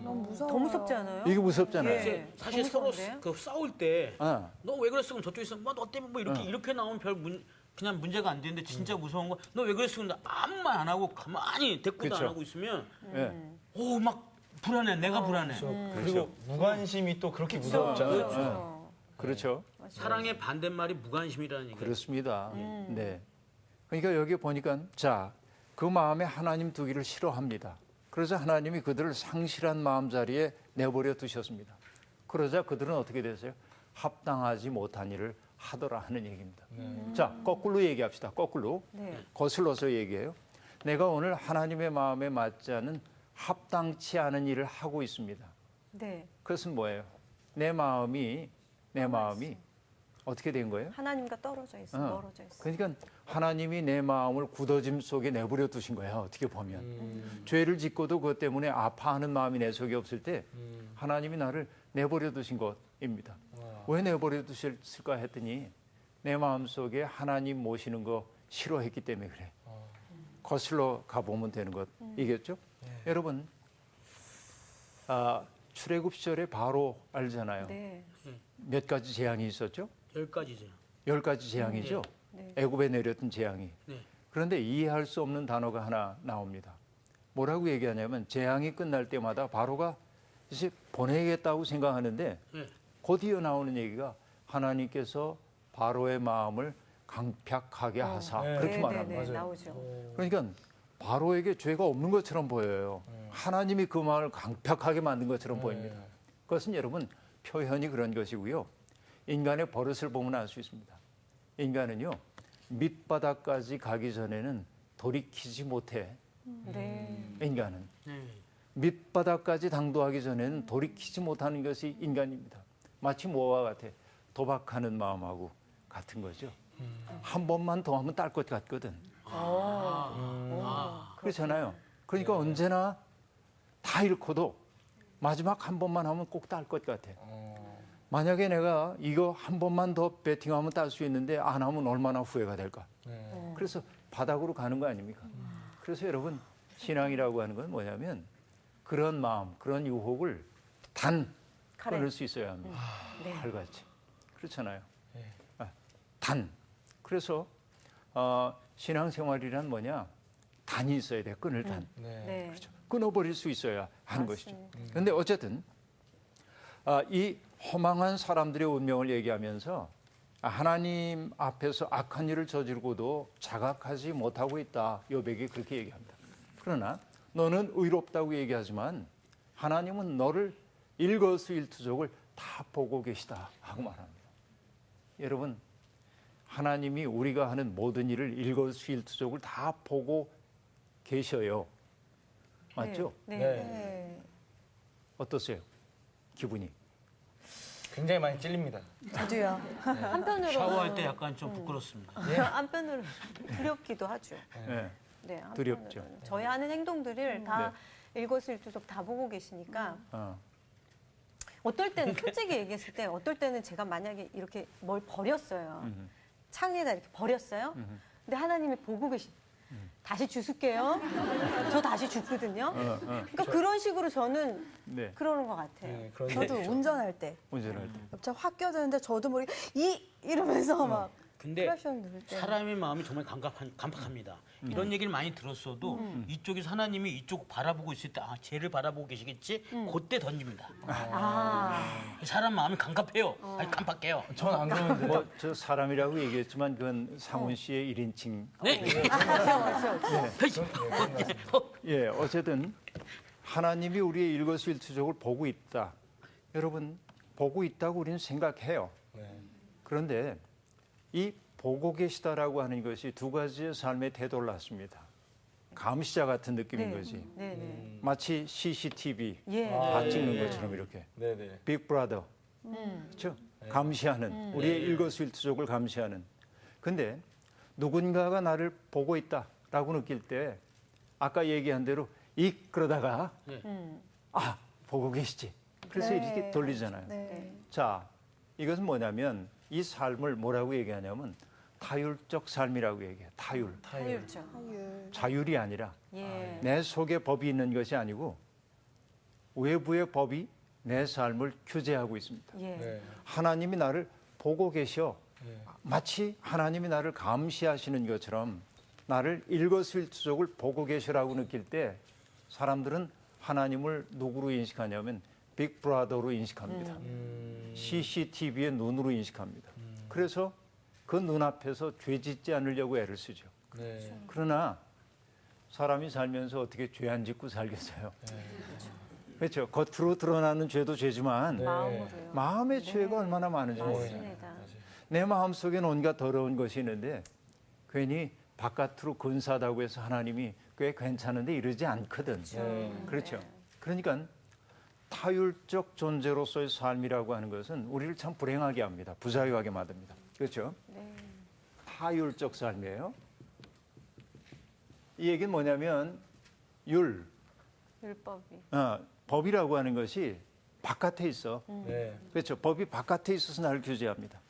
[SPEAKER 2] 너무 무서워.
[SPEAKER 3] 더 무섭지 않아요?
[SPEAKER 5] 이게 무섭잖아요.
[SPEAKER 3] 예.
[SPEAKER 4] 이제 사실
[SPEAKER 3] 너무
[SPEAKER 4] 서로
[SPEAKER 3] 무서운데요?
[SPEAKER 4] 그 싸울 때
[SPEAKER 5] 어.
[SPEAKER 4] 너 왜 그랬어? 그럼 저쪽에서 뭐 너 때문에 뭐 이렇게 나오면 그냥 문제가 안 되는데 진짜 무서운 거 너 왜 그랬어? 근데 아무 말 안 하고 가만히 대꾸도 안
[SPEAKER 5] 그쵸.
[SPEAKER 4] 하고 있으면
[SPEAKER 5] 예.
[SPEAKER 4] 오 막 불안해. 내가 불안해.
[SPEAKER 1] 그리고 무관심이 또 그렇게 무섭잖아요.
[SPEAKER 3] 그렇죠.
[SPEAKER 5] 그렇죠.
[SPEAKER 4] 사랑의 반대말이 무관심이라는 얘기예요.
[SPEAKER 5] 그렇습니다. 네. 그러니까 여기 보니까 자, 그 마음에 하나님 두기를 싫어합니다. 그래서 하나님이 그들을 상실한 마음자리에 내버려 두셨습니다. 그러자 그들은 어떻게 됐어요? 합당하지 못한 일을 하더라 하는 얘기입니다. 자, 거꾸로 얘기합시다. 거꾸로.
[SPEAKER 3] 네.
[SPEAKER 5] 거슬러서 얘기해요. 내가 오늘 하나님의 마음에 맞지 않은 합당치 않은 일을 하고 있습니다.
[SPEAKER 3] 네.
[SPEAKER 5] 그것은 뭐예요? 내 마음이 어떻게 된 거예요?
[SPEAKER 3] 하나님과 떨어져 있어,
[SPEAKER 5] 어.
[SPEAKER 3] 멀어져 있어.
[SPEAKER 5] 그러니까 하나님이 내 마음을 굳어짐 속에 내버려 두신 거야. 어떻게 보면 죄를 짓고도 그것 때문에 아파하는 마음이 내 속에 없을 때 하나님이 나를 내버려 두신 것입니다. 왜 내버려 두셨을까 했더니 내 마음 속에 하나님 모시는 거 싫어했기 때문에 그래. 거슬러 가보면 되는 것이겠죠? 여러분, 출애굽 시절에 바로 알잖아요.
[SPEAKER 3] 네.
[SPEAKER 5] 몇 가지 재앙이 있었죠?
[SPEAKER 4] 10가지죠.
[SPEAKER 5] 10가지 재앙이죠.
[SPEAKER 3] 네.
[SPEAKER 5] 애굽에 내렸던 재앙이.
[SPEAKER 4] 네.
[SPEAKER 5] 그런데 이해할 수 없는 단어가 하나 나옵니다. 뭐라고 얘기하냐면 재앙이 끝날 때마다 바로가 이제 보내겠다고 생각하는데
[SPEAKER 4] 네.
[SPEAKER 5] 곧 이어 나오는 얘기가 하나님께서 바로의 마음을 강팍하게 하사
[SPEAKER 1] 네.
[SPEAKER 5] 그렇게
[SPEAKER 3] 네,
[SPEAKER 5] 말합니다.
[SPEAKER 3] 네, 네,
[SPEAKER 1] 맞아요.
[SPEAKER 3] 나오죠.
[SPEAKER 5] 그러니까 바로에게 죄가 없는 것처럼 보여요. 하나님이 그 마음을 강팍하게 만든 것처럼 보입니다. 그것은 여러분 표현이 그런 것이고요. 인간의 버릇을 보면 알 수 있습니다. 인간은요 밑바닥까지 가기 전에는 돌이키지 못해.
[SPEAKER 3] 네.
[SPEAKER 5] 인간은
[SPEAKER 4] 네.
[SPEAKER 5] 밑바닥까지 당도하기 전에는 돌이키지 못하는 것이 인간입니다. 마치 뭐와 같아? 도박하는 마음하고 같은 거죠. 한 번만 더 하면 딸 것 같거든. 그렇잖아요. 그러니까 언제나 다 잃고도 마지막 한 번만 하면 꼭 딸 것 같아. 만약에 내가 이거 한 번만 더 배팅하면 딸 수 있는데 안 하면 얼마나 후회가 될까. 그래서 바닥으로 가는 거 아닙니까? 그래서 여러분 신앙이라고 하는 건 뭐냐면 그런 마음, 그런 유혹을 단
[SPEAKER 3] 카레.
[SPEAKER 5] 끊을 수 있어야 합니다.
[SPEAKER 3] 네.
[SPEAKER 5] 칼같이. 그렇잖아요. 단. 그래서 신앙생활이란 뭐냐? 단이 있어야 돼. 끊을 단.
[SPEAKER 3] 네.
[SPEAKER 5] 그렇죠. 끊어버릴 수 있어야 하는 것이죠.
[SPEAKER 3] 맞습니다.
[SPEAKER 5] 그런데 어쨌든 이 허망한 사람들의 운명을 얘기하면서 하나님 앞에서 악한 일을 저지르고도 자각하지 못하고 있다. 욥에게 그렇게 얘기합니다. 그러나 너는 의롭다고 얘기하지만 하나님은 너를 일거수일투족을 다 보고 계시다 하고 말합니다. 여러분 하나님이 우리가 하는 모든 일을 일거수일투족을 다 보고 계셔요. 맞죠?
[SPEAKER 3] 네.
[SPEAKER 1] 네.
[SPEAKER 2] 네.
[SPEAKER 5] 어떠세요? 기분이?
[SPEAKER 1] 굉장히 많이 찔립니다.
[SPEAKER 2] 저도요.
[SPEAKER 3] 한편으로는
[SPEAKER 4] 샤워할 때 약간 좀 부끄럽습니다.
[SPEAKER 3] 한편으로는 두렵기도 하죠.
[SPEAKER 5] 네.
[SPEAKER 3] 네,
[SPEAKER 5] 두렵죠.
[SPEAKER 3] 한편으로는. 저희 하는 행동들을 다 일거수일투족 다 보고 계시니까 어떨 때는 솔직히 얘기했을 때 어떨 때는 제가 만약에 이렇게 뭘 버렸어요. 창에다 이렇게 버렸어요. 근데 하나님이 보고 계신. 다시 주술게요. 저 다시 죽거든요. 그러니까 그런 식으로 저는
[SPEAKER 5] 네.
[SPEAKER 3] 그러는 것 같아요.
[SPEAKER 1] 네, 그런
[SPEAKER 2] 저도
[SPEAKER 1] 게 있죠.
[SPEAKER 2] 운전할 때
[SPEAKER 5] 운전할 때.
[SPEAKER 2] 옆차 확 껴드는데 저도 모르게 이러면서 막
[SPEAKER 4] 근데
[SPEAKER 2] 크래셔 누를 때.
[SPEAKER 4] 사람의 마음이 정말 간박합니다. 이런 얘기를 많이 들었어도 이쪽에서 하나님이 이쪽 바라보고 있을 때 쟤를 바라보고 계시겠지? 그때 던집니다. 사람 마음이 간갑해요. 아니 간박해요.
[SPEAKER 1] 전 안 그러는데.
[SPEAKER 5] 뭐 저 사람이라고 얘기했지만 그건 상훈 씨의 1인칭.
[SPEAKER 4] 네.
[SPEAKER 5] 예, 어쨌든 하나님이 우리의 일거수일투족을 보고 있다. 여러분 보고 있다고 우리는 생각해요. 그런데 이 보고 계시다라고 하는 것이 두 가지의 삶의 태도를 낳습니다. 감시자 같은 느낌인 거지.
[SPEAKER 3] 네, 네.
[SPEAKER 5] 마치 CCTV
[SPEAKER 3] 예.
[SPEAKER 5] 다 찍는 것처럼 이렇게.
[SPEAKER 1] 네네.
[SPEAKER 5] 빅브라더. 그렇죠? 감시하는 우리의 일거수일투족을 감시하는. 근데 누군가가 나를 보고 있다라고 느낄 때 아까 얘기한 대로 그러다가 보고 계시지. 그래서
[SPEAKER 2] 네.
[SPEAKER 5] 이렇게 돌리잖아요.
[SPEAKER 2] 네.
[SPEAKER 5] 자, 이것은 뭐냐면 이 삶을 뭐라고 얘기하냐면 타율적 삶이라고 얘기해요. 타율.
[SPEAKER 3] 타율죠.
[SPEAKER 5] 자율이 아니라
[SPEAKER 3] 예.
[SPEAKER 5] 내 속에 법이 있는 것이 아니고 외부의 법이 내 삶을 규제하고 있습니다.
[SPEAKER 3] 예.
[SPEAKER 1] 네.
[SPEAKER 5] 하나님이 나를 보고 계셔.
[SPEAKER 1] 네.
[SPEAKER 5] 마치 하나님이 나를 감시하시는 것처럼 나를 일거수일투족을 보고 계시라고 느낄 때 사람들은 하나님을 누구로 인식하냐면 빅브라더로 인식합니다. CCTV의 눈으로 인식합니다. 그래서 그 눈앞에서 죄 짓지 않으려고 애를 쓰죠.
[SPEAKER 1] 네.
[SPEAKER 5] 그러나 사람이 살면서 어떻게 죄 안 짓고 살겠어요? 그렇죠. 겉으로 드러나는 죄도 죄지만
[SPEAKER 1] 네.
[SPEAKER 3] 마음으로요.
[SPEAKER 5] 마음의 죄가 얼마나 많은지 몰라요.
[SPEAKER 3] 맞습니다.
[SPEAKER 5] 내 마음속에는 온갖 더러운 것이 있는데 괜히 바깥으로 근사하다고 해서 하나님이 꽤 괜찮은데 이러지 않거든.
[SPEAKER 1] 네.
[SPEAKER 5] 그렇죠. 그러니까 타율적 존재로서의 삶이라고 하는 것은 우리를 참 불행하게 합니다. 부자유하게 만듭니다. 그렇죠?
[SPEAKER 3] 네.
[SPEAKER 5] 타율적 삶이에요. 이 얘기는 뭐냐면
[SPEAKER 3] 율법이.
[SPEAKER 5] 법이라고 하는 것이 바깥에 있어.
[SPEAKER 1] 네.
[SPEAKER 5] 그렇죠. 법이 바깥에 있어서 나를 규제합니다.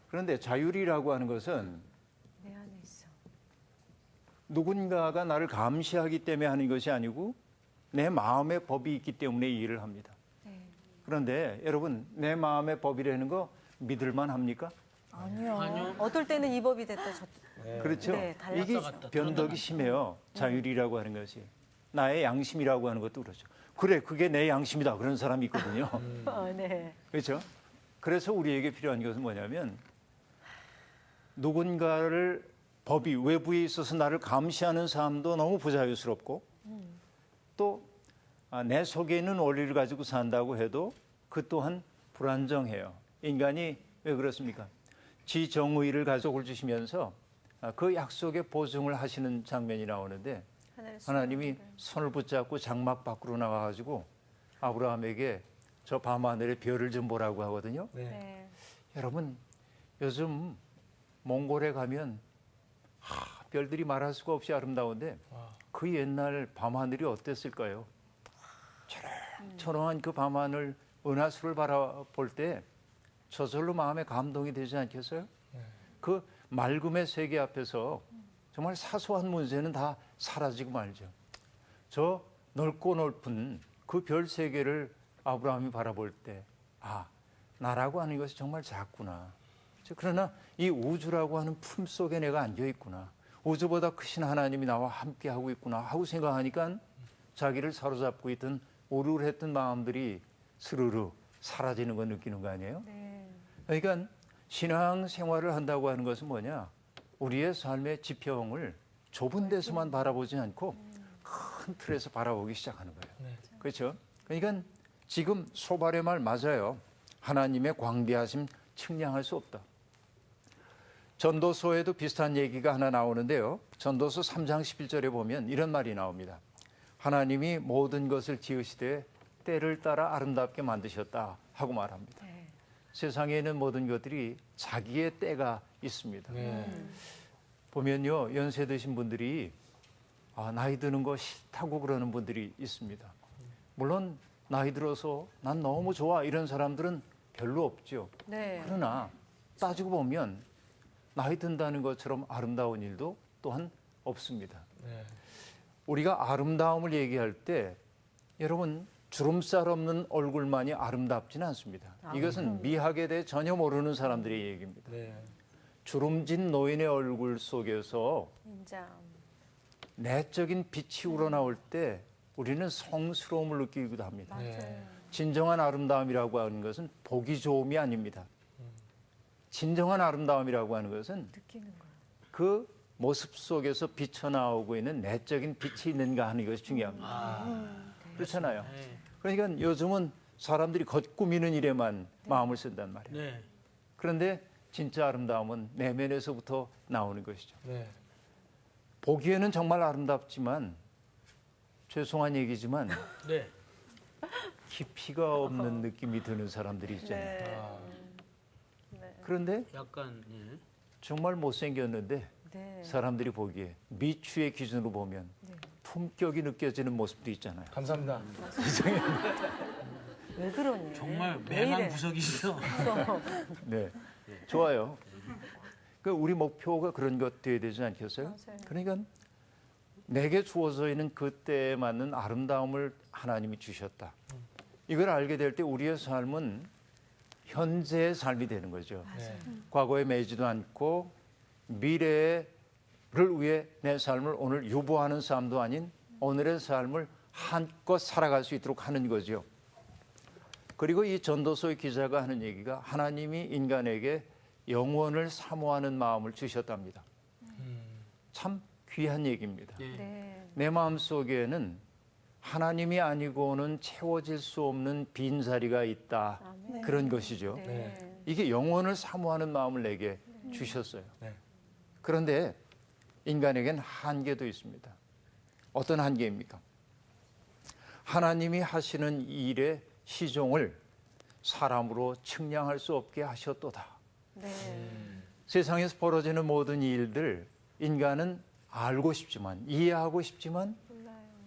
[SPEAKER 5] 그런데 자율이라고 하는 것은
[SPEAKER 3] 내 안에 있어.
[SPEAKER 5] 누군가가 나를 감시하기 때문에 하는 것이 아니고 내 마음의 법이 있기 때문에 이 일을 합니다.
[SPEAKER 3] 네.
[SPEAKER 5] 그런데 여러분 내 마음의 법이라는 거 믿을만 합니까?
[SPEAKER 4] 아니요.
[SPEAKER 3] 어떨 때는 이 법이 됐다.
[SPEAKER 5] 그렇죠.
[SPEAKER 3] 네, 달랐어.
[SPEAKER 5] 이게 변덕이 심해요. 자율이라고 하는 것이. 나의 양심이라고 하는 것도 그렇죠. 그래, 그게 내 양심이다. 그런 사람이 있거든요.
[SPEAKER 3] 네.
[SPEAKER 5] 그렇죠? 그래서 우리에게 필요한 것은 뭐냐면 누군가를 법이 외부에 있어서 나를 감시하는 삶도 너무 부자유스럽고 또 내 속에 있는 원리를 가지고 산다고 해도 그 또한 불안정해요. 인간이 왜 그렇습니까? 지 정의를 가족을 주시면서 그 약속에 보증을 하시는 장면이 나오는데 하나님이 손을 붙잡고 장막 밖으로 나와가지고 아브라함에게 저 밤하늘의 별을 좀 보라고 하거든요.
[SPEAKER 1] 네.
[SPEAKER 3] 네.
[SPEAKER 5] 여러분 요즘 몽골에 가면 별들이 말할 수가 없이 아름다운데 그 옛날 밤하늘이 어땠을까요? 초롱초롱한 그 밤하늘 은하수를 바라볼 때 저절로 마음에 감동이 되지 않겠어요? 그 맑음의 세계 앞에서 정말 사소한 문제는 다 사라지고 말죠. 저 넓고 넓은 그 별 세계를 아브라함이 바라볼 때 나라고 하는 것이 정말 작구나. 그러나 이 우주라고 하는 품 속에 내가 앉아 있구나. 우주보다 크신 하나님이 나와 함께 하고 있구나 하고 생각하니까 자기를 사로잡고 있던 우울했던 마음들이 스르르 사라지는 거 느끼는 거 아니에요?
[SPEAKER 3] 네.
[SPEAKER 5] 그러니까 신앙 생활을 한다고 하는 것은 뭐냐? 우리의 삶의 지평을 좁은 데서만 바라보지 않고 큰 틀에서 바라보기 시작하는 거예요.
[SPEAKER 1] 네.
[SPEAKER 5] 그렇죠? 그러니까 지금 소발의 말 맞아요. 하나님의 광대하심 측량할 수 없다. 전도서에도 비슷한 얘기가 하나 나오는데요. 전도서 3장 11절에 보면 이런 말이 나옵니다. 하나님이 모든 것을 지으시되 때를 따라 아름답게 만드셨다 하고 말합니다.
[SPEAKER 3] 네.
[SPEAKER 5] 세상에 있는 모든 것들이 자기의 때가 있습니다.
[SPEAKER 1] 네.
[SPEAKER 5] 보면요, 연세 드신 분들이 나이 드는 거 싫다고 그러는 분들이 있습니다. 물론 나이 들어서 난 너무 좋아 이런 사람들은 별로 없죠.
[SPEAKER 3] 네.
[SPEAKER 5] 그러나 따지고 보면 나이 든다는 것처럼 아름다운 일도 또한 없습니다.
[SPEAKER 1] 네.
[SPEAKER 5] 우리가 아름다움을 얘기할 때 여러분 주름살 없는 얼굴만이 아름답지는 않습니다. 이것은 미학에 대해 전혀 모르는 사람들의 얘기입니다.
[SPEAKER 1] 네.
[SPEAKER 5] 주름진 노인의 얼굴 속에서
[SPEAKER 3] 인정.
[SPEAKER 5] 내적인 빛이 우러나올 때 우리는 성스러움을 느끼기도 합니다.
[SPEAKER 1] 네.
[SPEAKER 5] 진정한 아름다움이라고 하는 것은 보기 좋음이 아닙니다. 진정한 아름다움이라고 하는 것은
[SPEAKER 3] 느끼는 거예요.
[SPEAKER 5] 그 모습 속에서 비쳐나오고 있는 내적인 빛이 있는가 하는 것이 중요합니다. 그렇잖아요.
[SPEAKER 4] 네.
[SPEAKER 5] 그러니까 요즘은 사람들이 겉꾸미는 일에만 마음을 쓴단 말이에요.
[SPEAKER 4] 네.
[SPEAKER 5] 그런데 진짜 아름다움은 내면에서부터 나오는 것이죠.
[SPEAKER 1] 네.
[SPEAKER 5] 보기에는 정말 아름답지만 죄송한 얘기지만
[SPEAKER 4] 네.
[SPEAKER 5] 깊이가 없는 느낌이 드는 사람들이 있잖아요.
[SPEAKER 3] 네. 네.
[SPEAKER 5] 그런데
[SPEAKER 4] 약간
[SPEAKER 5] 정말 못생겼는데
[SPEAKER 3] 네.
[SPEAKER 5] 사람들이 보기에 미추의 기준으로 보면 품격이 느껴지는 모습도 있잖아요.
[SPEAKER 1] 감사합니다.
[SPEAKER 3] 왜 그러니?
[SPEAKER 4] 정말
[SPEAKER 3] 왜 이래?
[SPEAKER 4] 맹한 구석이시죠.
[SPEAKER 5] 네, 좋아요. 그 우리 목표가 그런 것 돼야 되지 않겠어요?
[SPEAKER 3] 맞아요.
[SPEAKER 5] 그러니까 내게 주어져 있는 그때에 맞는 아름다움을 하나님이 주셨다. 이걸 알게 될 때 우리의 삶은 현재의 삶이 되는 거죠.
[SPEAKER 1] 네.
[SPEAKER 5] 과거에 매이지도 않고 미래를 위해 내 삶을 오늘 유보하는 삶도 아닌 오늘의 삶을 한껏 살아갈 수 있도록 하는 거죠. 그리고 이 전도서의 기자가 하는 얘기가 하나님이 인간에게 영원을 사모하는 마음을 주셨답니다. 참 귀한 얘기입니다.
[SPEAKER 3] 네.
[SPEAKER 5] 내 마음속에는 하나님이 아니고는 채워질 수 없는 빈자리가 있다.
[SPEAKER 3] 아멘.
[SPEAKER 5] 그런 것이죠.
[SPEAKER 3] 네.
[SPEAKER 5] 이게 영원을 사모하는 마음을 내게 주셨어요.
[SPEAKER 1] 네.
[SPEAKER 5] 그런데 인간에겐 한계도 있습니다. 어떤 한계입니까? 하나님이 하시는 일의 시종을 사람으로 측량할 수 없게 하셨도다.
[SPEAKER 3] 네.
[SPEAKER 5] 세상에서 벌어지는 모든 일들 인간은 알고 싶지만 이해하고 싶지만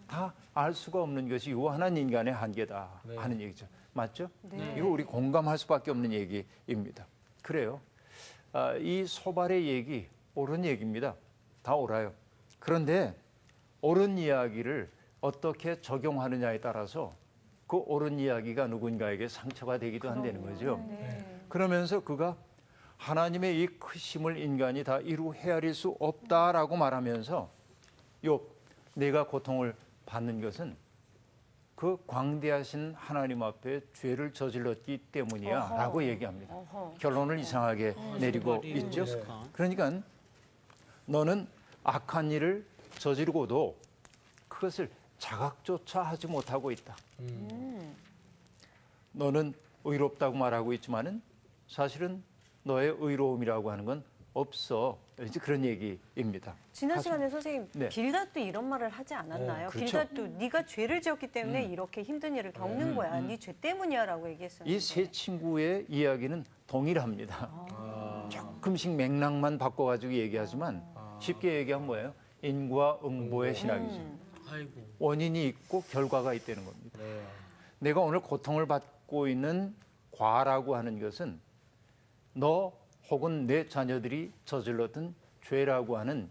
[SPEAKER 5] 다 알 수가 없는 것이 유한한 인간의 한계다
[SPEAKER 1] 네.
[SPEAKER 5] 하는 얘기죠. 맞죠?
[SPEAKER 3] 네.
[SPEAKER 5] 이거 우리 공감할 수밖에 없는 얘기입니다. 그래요. 이 소발의 얘기 옳은 얘기입니다. 다 옳아요. 그런데 옳은 이야기를 어떻게 적용하느냐에 따라서 그 옳은 이야기가 누군가에게 상처가 되기도 한다는 거죠.
[SPEAKER 3] 네.
[SPEAKER 5] 그러면서 그가 하나님의 이 크심을 인간이 다 이루 헤아릴 수 없다라고 말하면서 욥, 내가 고통을 받는 것은 그 광대하신 하나님 앞에 죄를 저질렀기 때문이야
[SPEAKER 3] 어허.
[SPEAKER 5] 라고 얘기합니다.
[SPEAKER 3] 어허.
[SPEAKER 5] 결론을 이상하게 내리고
[SPEAKER 4] 소발이
[SPEAKER 5] 있죠.
[SPEAKER 1] 네.
[SPEAKER 5] 그러니까 너는 악한 일을 저지르고도 그것을 자각조차 하지 못하고 있다. 너는 의롭다고 말하고 있지만은 사실은 너의 의로움이라고 하는 건 없어. 이제 그런 얘기입니다.
[SPEAKER 3] 지난 시간에 선생님
[SPEAKER 5] 네.
[SPEAKER 3] 빌닷도 이런 말을 하지 않았나요?
[SPEAKER 5] 그렇죠.
[SPEAKER 3] 빌닷도 네가 죄를 지었기 때문에 이렇게 힘든 일을 겪는 거야. 네 죄 때문이야라고 얘기했었는데.
[SPEAKER 5] 이 세 친구의 이야기는 동일합니다. 조금씩 맥락만 바꿔가지고 얘기하지만 쉽게 얘기하면 뭐예요? 인과 응보의 신학이죠.
[SPEAKER 4] 아이고.
[SPEAKER 5] 원인이 있고 결과가 있다는 겁니다.
[SPEAKER 1] 네.
[SPEAKER 5] 내가 오늘 고통을 받고 있는 과라고 하는 것은 너 혹은 내 자녀들이 저질렀던 죄라고 하는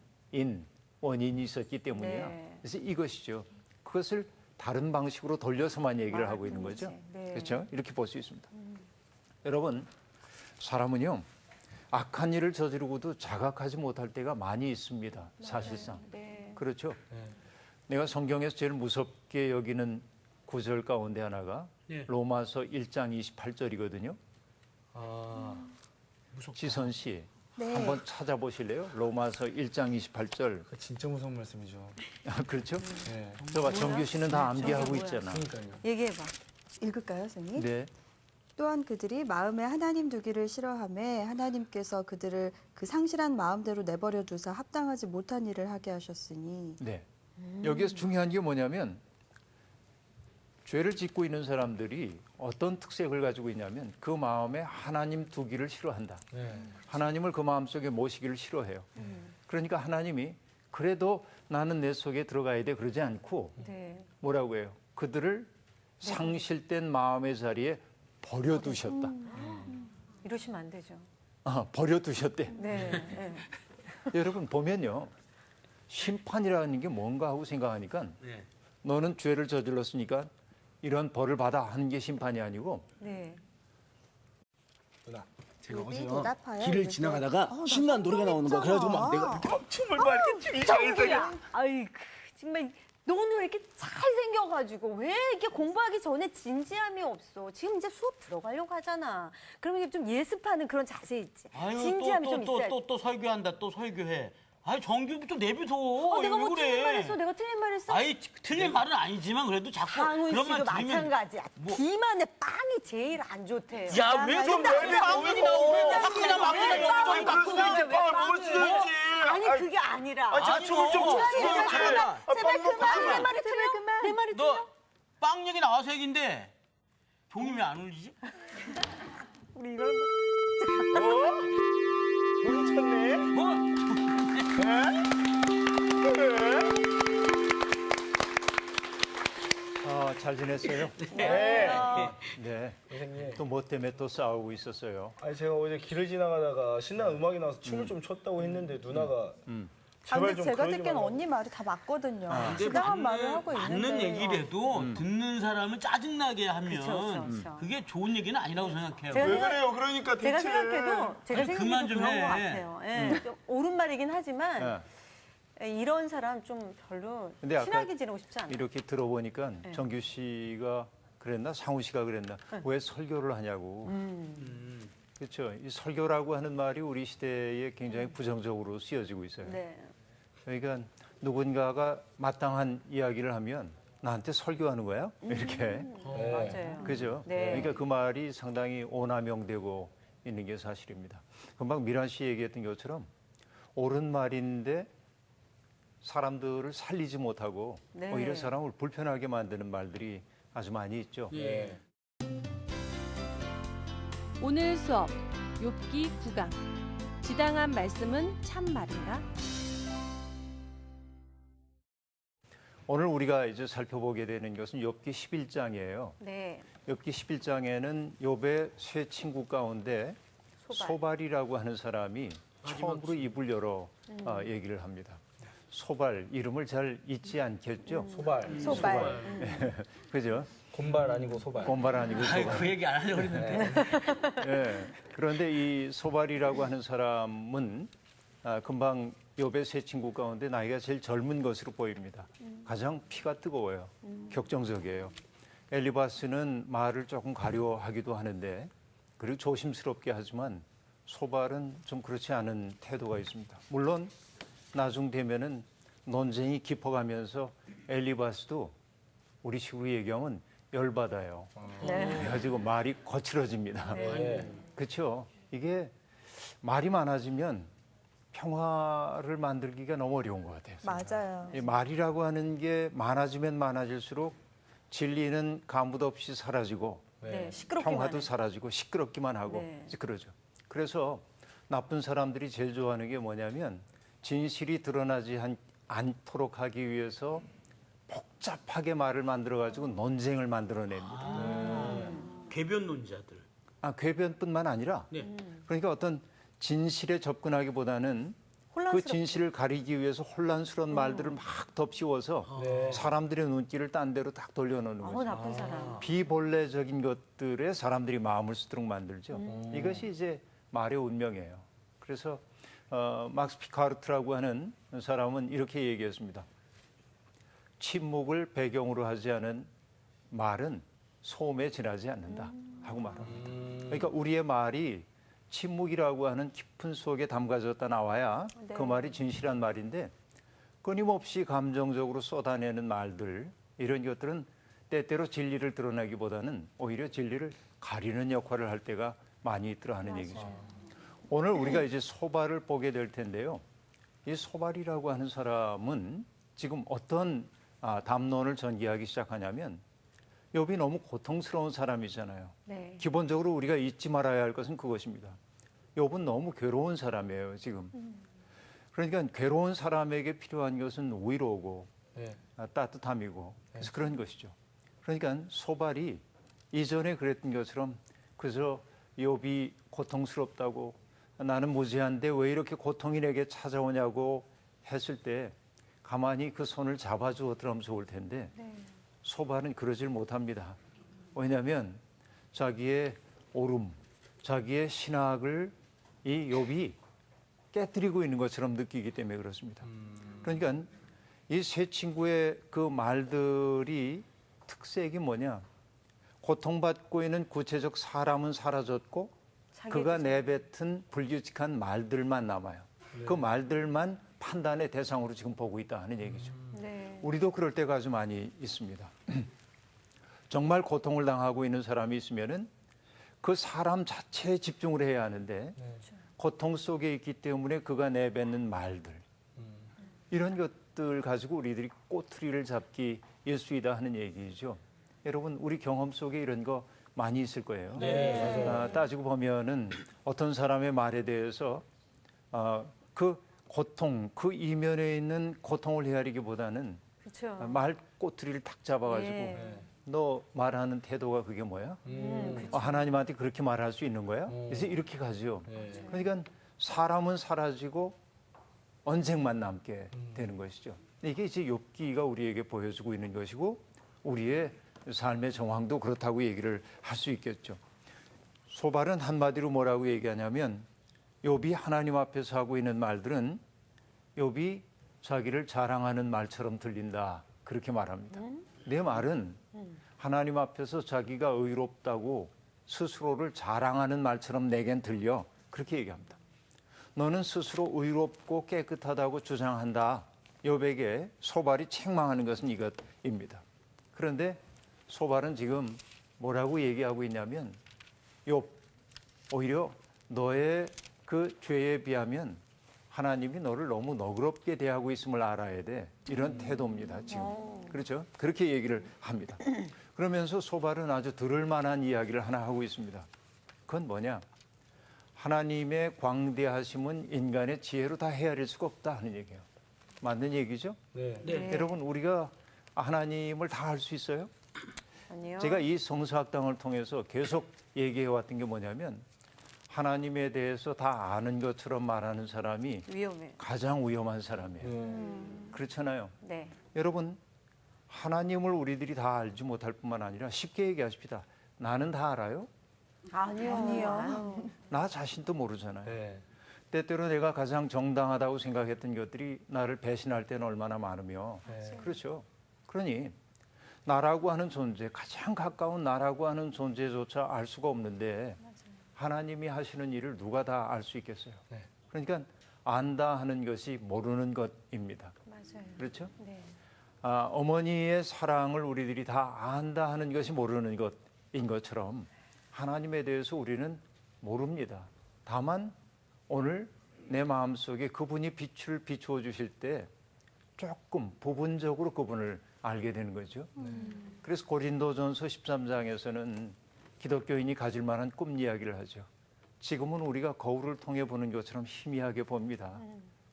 [SPEAKER 5] 원인이 있었기 때문이야.
[SPEAKER 3] 네.
[SPEAKER 5] 그래서 이것이죠. 그것을 다른 방식으로 돌려서만 얘기를 하고 있는 거죠.
[SPEAKER 3] 네.
[SPEAKER 5] 그렇죠? 이렇게 볼 수 있습니다. 여러분, 사람은요, 악한 일을 저지르고도 자각하지 못할 때가 많이 있습니다. 사실상.
[SPEAKER 3] 네.
[SPEAKER 5] 그렇죠?
[SPEAKER 1] 네.
[SPEAKER 5] 내가 성경에서 제일 무섭게 여기는 구절 가운데 하나가
[SPEAKER 4] 네.
[SPEAKER 5] 로마서 1장 28절이거든요.
[SPEAKER 4] 무섭다.
[SPEAKER 5] 지선 씨,
[SPEAKER 2] 네.
[SPEAKER 5] 한번 찾아보실래요? 로마서 1장 28절.
[SPEAKER 1] 그 진짜 무서운 말씀이죠.
[SPEAKER 5] 그렇죠?
[SPEAKER 1] 네.
[SPEAKER 5] 저봐, 정규 씨는 다 암기하고
[SPEAKER 3] 뭐야?
[SPEAKER 5] 있잖아.
[SPEAKER 1] 그러니까요.
[SPEAKER 3] 얘기해봐.
[SPEAKER 2] 읽을까요, 선생님?
[SPEAKER 5] 네.
[SPEAKER 2] 또한 그들이 마음에 하나님 두기를 싫어하매 하나님께서 그들을 그 상실한 마음대로 내버려 두사 합당하지 못한 일을 하게 하셨으니
[SPEAKER 5] 네. 여기에서 중요한 게 뭐냐면 죄를 짓고 있는 사람들이 어떤 특색을 가지고 있냐면 그 마음에 하나님 두기를 싫어한다.
[SPEAKER 1] 네.
[SPEAKER 5] 하나님을 그 마음속에 모시기를 싫어해요. 그러니까 하나님이 그래도 나는 내 속에 들어가야 돼 그러지 않고
[SPEAKER 3] 네.
[SPEAKER 5] 뭐라고 해요? 그들을 상실된 마음의 자리에 버려두셨다.
[SPEAKER 3] 이러시면 안 되죠.
[SPEAKER 5] 버려두셨대.
[SPEAKER 3] 네. 네.
[SPEAKER 5] 여러분 보면요. 심판이라는 게 뭔가 하고 생각하니까
[SPEAKER 4] 네.
[SPEAKER 5] 너는 죄를 저질렀으니까 이런 벌을 받아 하는 게 심판이 아니고
[SPEAKER 3] 네.
[SPEAKER 1] 누나.
[SPEAKER 7] 제가
[SPEAKER 2] 여기
[SPEAKER 7] 어제요
[SPEAKER 2] 대답하여
[SPEAKER 7] 길을
[SPEAKER 2] 이랬어요.
[SPEAKER 7] 지나가다가
[SPEAKER 2] 나
[SPEAKER 7] 신나는 노래가 나오는 거야. 그래가지고 막 내가 이렇게 막 춤을 막 이렇게
[SPEAKER 3] 정수야. 아이고 정말 너는 왜 이렇게 잘생겨가지고 왜 이렇게 공부하기 전에 진지함이 없어? 지금 이제 수업 들어가려고 하잖아. 그러면 이게 좀 예습하는 그런 자세 있지. 진지함이 좀 있어야 돼.
[SPEAKER 4] 또 설교한다. 또 설교해. 아이 정규 좀 내비둬.
[SPEAKER 3] 내가 뭐
[SPEAKER 4] 왜 그래?
[SPEAKER 3] 틀린 말 했어? 내가 틀린 말 했어?
[SPEAKER 4] 아이 틀린 말은 아니지만 그래도 자꾸
[SPEAKER 3] 강훈
[SPEAKER 4] 그런
[SPEAKER 3] 씨도
[SPEAKER 4] 말 들으면
[SPEAKER 3] 마찬가지야.
[SPEAKER 4] 뭐-
[SPEAKER 3] 비만의 빵이 제일 안 좋대요.
[SPEAKER 4] 야왜 좀 빵이 나오고 바꾸나
[SPEAKER 3] 빵이
[SPEAKER 4] 바꾸나
[SPEAKER 1] 먹을 수도 있지.
[SPEAKER 3] 아니 그게 아니라.
[SPEAKER 1] 아, 제가 춤을 좀 췄어요.
[SPEAKER 3] 제발 그만. 내 말이 틀려? 내 말이 틀려?
[SPEAKER 4] 너빵 얘기 나와서 얘긴데 종이 왜 안 울리지?
[SPEAKER 3] 우리 이걸
[SPEAKER 1] 소리 쳤네.
[SPEAKER 4] 뭐?
[SPEAKER 5] 잘 지냈어요?
[SPEAKER 1] 네.
[SPEAKER 5] 네.
[SPEAKER 1] 선생님.
[SPEAKER 5] 또 뭐 때문에 또 싸우고 있었어요?
[SPEAKER 1] 아니 제가 어제 길을 지나가다가 신나는 음악이 나와서 춤을 좀 췄다고 했는데 누나가
[SPEAKER 2] 아,
[SPEAKER 1] 제발
[SPEAKER 2] 근데
[SPEAKER 1] 좀
[SPEAKER 2] 제가
[SPEAKER 1] 그러지
[SPEAKER 2] 듣기엔
[SPEAKER 1] 말라고.
[SPEAKER 2] 언니 말이 다 맞거든요.
[SPEAKER 4] 근데
[SPEAKER 2] 지당한 말을 하고
[SPEAKER 4] 맞는
[SPEAKER 2] 있는데.
[SPEAKER 4] 얘기라도 듣는 사람을 짜증나게 하면
[SPEAKER 3] 그쵸, 그쵸.
[SPEAKER 4] 그게 좋은 얘기는 아니라고 생각해요.
[SPEAKER 3] 제가
[SPEAKER 1] 왜 그래요? 그러니까
[SPEAKER 3] 제가
[SPEAKER 1] 대체.
[SPEAKER 3] 생각해도
[SPEAKER 4] 아니, 그만 좀
[SPEAKER 3] 그런
[SPEAKER 4] 해.
[SPEAKER 3] 것 같아요. 예, 좀 옳은 말이긴 하지만
[SPEAKER 5] 예.
[SPEAKER 3] 이런 사람 좀 별로
[SPEAKER 5] 근데 아까
[SPEAKER 3] 친하게 지내고 싶지 않아요.
[SPEAKER 5] 이렇게 들어보니까
[SPEAKER 3] 네.
[SPEAKER 5] 정규 씨가 그랬나 상우 씨가 그랬나 왜 설교를 하냐고. 그렇죠. 이 설교라고 하는 말이 우리 시대에 굉장히 부정적으로 쓰여지고 있어요.
[SPEAKER 3] 네.
[SPEAKER 5] 그러니까 누군가가 마땅한 이야기를 하면 나한테 설교하는 거야? 이렇게.
[SPEAKER 3] 맞아요.
[SPEAKER 5] 그죠?
[SPEAKER 3] 네.
[SPEAKER 5] 그러니까 그 말이 상당히 오남용되고 있는 게 사실입니다. 금방 미란 씨 얘기했던 것처럼 옳은 말인데 사람들을 살리지 못하고
[SPEAKER 3] 네.
[SPEAKER 5] 오히려 사람을 불편하게 만드는 말들이 아주 많이 있죠.
[SPEAKER 1] 예.
[SPEAKER 6] 오늘 수업 욥기 9강 지당한 말씀은 참말인가?
[SPEAKER 5] 오늘 우리가 이제 살펴보게 되는 것은 욥기 11장이에요.
[SPEAKER 3] 네.
[SPEAKER 5] 욥기 11장에는 욥의 세 친구 가운데 소발이라고 하는 사람이 처음으로 입을 열어 얘기를 합니다. 소발 이름을 잘 잊지 않겠죠?
[SPEAKER 1] 소발.
[SPEAKER 2] 소발.
[SPEAKER 5] 그죠?
[SPEAKER 1] 곤발 아니고 소발.
[SPEAKER 5] 곤발 아니고
[SPEAKER 4] 아이,
[SPEAKER 5] 소발.
[SPEAKER 4] 그 얘기 안 하려고 했는데.
[SPEAKER 5] 예. 그런데 이 소발이라고 하는 사람은 금방 욥의 세 친구 가운데 나이가 제일 젊은 것으로 보입니다. 가장 피가 뜨거워요. 격정적이에요. 엘리바스는 말을 조금 가려하기도 하는데 그리고 조심스럽게 하지만 소발은 좀 그렇지 않은 태도가 있습니다. 물론 나중 되면은 논쟁이 깊어가면서 엘리바스도 우리 식으로 얘기하면 열받아요.
[SPEAKER 3] 네.
[SPEAKER 5] 그래가지고 말이 거칠어집니다.
[SPEAKER 1] 네.
[SPEAKER 5] 그렇죠. 이게 말이 많아지면 평화를 만들기가 너무 어려운 것 같아요.
[SPEAKER 2] 맞아요.
[SPEAKER 5] 이 말이라고 하는 게 많아지면 많아질수록 진리는 가뭇 없이 사라지고
[SPEAKER 3] 네. 시끄럽기만
[SPEAKER 5] 평화도
[SPEAKER 3] 해요.
[SPEAKER 5] 사라지고 시끄럽기만 하고
[SPEAKER 3] 네.
[SPEAKER 5] 이제 그러죠. 그래서 나쁜 사람들이 제일 좋아하는 게 뭐냐면 진실이 드러나지 않도록 하기 위해서 복잡하게 말을 만들어가지고 논쟁을 만들어냅니다.
[SPEAKER 4] 궤변론자들.
[SPEAKER 5] 궤변뿐만 아니라
[SPEAKER 4] 네.
[SPEAKER 5] 그러니까 어떤 진실에 접근하기보다는 그
[SPEAKER 3] 혼란스럽죠.
[SPEAKER 5] 진실을 가리기 위해서 혼란스러운 말들을 막 덮씌워서
[SPEAKER 1] 네.
[SPEAKER 5] 사람들의 눈길을 딴 데로 딱 돌려놓는
[SPEAKER 3] 아우
[SPEAKER 5] 거죠.
[SPEAKER 3] 나쁜 사람.
[SPEAKER 5] 비본래적인 것들에 사람들이 마음을 쓰도록 만들죠. 이것이 이제 말의 운명이에요. 그래서 막스 피카르트라고 하는 사람은 이렇게 얘기했습니다. 침묵을 배경으로 하지 않은 말은 소음에 지나지 않는다 하고 말합니다. 그러니까 우리의 말이 침묵이라고 하는 깊은 속에 담가졌다 나와야
[SPEAKER 3] 네.
[SPEAKER 5] 그 말이 진실한 말인데 끊임없이 감정적으로 쏟아내는 말들 이런 것들은 때때로 진리를 드러내기보다는 오히려 진리를 가리는 역할을 할 때가 많이 있더라 하는 얘기죠. 오늘 우리가 이제 소발을 보게 될 텐데요. 이 소발이라고 하는 사람은 지금 어떤 담론을 전개하기 시작하냐면 욥이 너무 고통스러운 사람이잖아요.
[SPEAKER 3] 네.
[SPEAKER 5] 기본적으로 우리가 잊지 말아야 할 것은 그것입니다. 욥은 너무 괴로운 사람이에요, 지금. 그러니까 괴로운 사람에게 필요한 것은 위로고
[SPEAKER 1] 네.
[SPEAKER 5] 따뜻함이고 그래서 그런 것이죠. 그러니까 소발이 이전에 그랬던 것처럼 그저 욥이 고통스럽다고 나는 무지한데 왜 이렇게 고통이 내게 찾아오냐고 했을 때 가만히 그 손을 잡아주었더라면 좋을 텐데 소발은 그러질 못합니다. 왜냐하면 자기의 오름, 자기의 신학을 이 욥이 깨뜨리고 있는 것처럼 느끼기 때문에 그렇습니다. 그러니까 이 세 친구의 그 말들이 특색이 뭐냐? 고통받고 있는 구체적 사람은 사라졌고 그가 내뱉은 불규칙한 말들만 남아요. 그 말들만 판단의 대상으로 지금 보고 있다 하는 얘기죠.
[SPEAKER 3] 네.
[SPEAKER 5] 우리도 그럴 때가 아주 많이 있습니다. 정말 고통을 당하고 있는 사람이 있으면은 그 사람 자체에 집중을 해야 하는데 고통 속에 있기 때문에 그가 내뱉는 말들 이런 것들 가지고 우리들이 꼬투리를 잡기 일수이다 하는 얘기죠. 여러분 우리 경험 속에 이런 거 많이 있을 거예요.
[SPEAKER 1] 네, 맞아요.
[SPEAKER 5] 따지고 보면은 어떤 사람의 말에 대해서 그 고통, 그 이면에 있는 고통을 헤아리기보다는
[SPEAKER 3] 그렇죠.
[SPEAKER 5] 말 꼬투리를 탁 잡아가지고
[SPEAKER 3] 예.
[SPEAKER 5] 너 말하는 태도가 그게 뭐야? 하나님한테 그렇게 말할 수 있는 거야? 그래서 이렇게 가죠.
[SPEAKER 1] 네.
[SPEAKER 5] 그러니까 사람은 사라지고 언쟁만 남게 되는 것이죠. 이게 이제 욥기가 우리에게 보여주고 있는 것이고 우리의 삶의 정황도 그렇다고 얘기를 할 수 있겠죠. 소발은 한마디로 뭐라고 얘기하냐면 욥이 하나님 앞에서 하고 있는 말들은 욥이 자기를 자랑하는 말처럼 들린다. 그렇게 말합니다. 내 말은 하나님 앞에서 자기가 의롭다고 스스로를 자랑하는 말처럼 내겐 들려. 그렇게 얘기합니다. 너는 스스로 의롭고 깨끗하다고 주장한다. 욥에게 소발이 책망하는 것은 이것입니다. 그런데 소발은 지금 뭐라고 얘기하고 있냐면 욥, 오히려 너의 그 죄에 비하면 하나님이 너를 너무 너그럽게 대하고 있음을 알아야 돼. 이런 태도입니다, 지금. 그렇죠? 그렇게 얘기를 합니다. 그러면서 소발은 아주 들을 만한 이야기를 하나 하고 있습니다. 그건 뭐냐? 하나님의 광대하심은 인간의 지혜로 다 헤아릴 수가 없다 하는 얘기예요. 맞는 얘기죠?
[SPEAKER 1] 네.
[SPEAKER 4] 네.
[SPEAKER 5] 여러분, 우리가 하나님을 다 알 수 있어요?
[SPEAKER 3] 아니요.
[SPEAKER 5] 제가 이 성서학당을 통해서 계속 얘기해 왔던 게 뭐냐면 하나님에 대해서 다 아는 것처럼 말하는 사람이
[SPEAKER 3] 위험해요.
[SPEAKER 5] 가장 위험한 사람이에요. 그렇잖아요.
[SPEAKER 3] 네.
[SPEAKER 5] 여러분, 하나님을 우리들이 다 알지 못할 뿐만 아니라 쉽게 얘기하십시다. 나는 다 알아요?
[SPEAKER 3] 아니요.
[SPEAKER 5] 나 자신도 모르잖아요.
[SPEAKER 1] 네.
[SPEAKER 5] 때때로 내가 가장 정당하다고 생각했던 것들이 나를 배신할 때는 얼마나 많으며
[SPEAKER 1] 네.
[SPEAKER 5] 그렇죠. 그러니 나라고 하는 존재, 가장 가까운 나라고 하는 존재조차 알 수가 없는데 하나님이 하시는 일을 누가 다 알 수 있겠어요.
[SPEAKER 1] 네.
[SPEAKER 5] 그러니까 안다 하는 것이 모르는 것입니다.
[SPEAKER 3] 맞아요.
[SPEAKER 5] 그렇죠?
[SPEAKER 3] 네.
[SPEAKER 5] 어머니의 사랑을 우리들이 다 안다 하는 것이 모르는 것인 것처럼 하나님에 대해서 우리는 모릅니다. 다만 오늘 내 마음속에 그분이 빛을 비추어 주실 때 조금 부분적으로 그분을 알게 되는 거죠. 그래서 고린도전서 13장에서는 기독교인이 가질 만한 꿈 이야기를 하죠. 지금은 우리가 거울을 통해 보는 것처럼 희미하게 봅니다.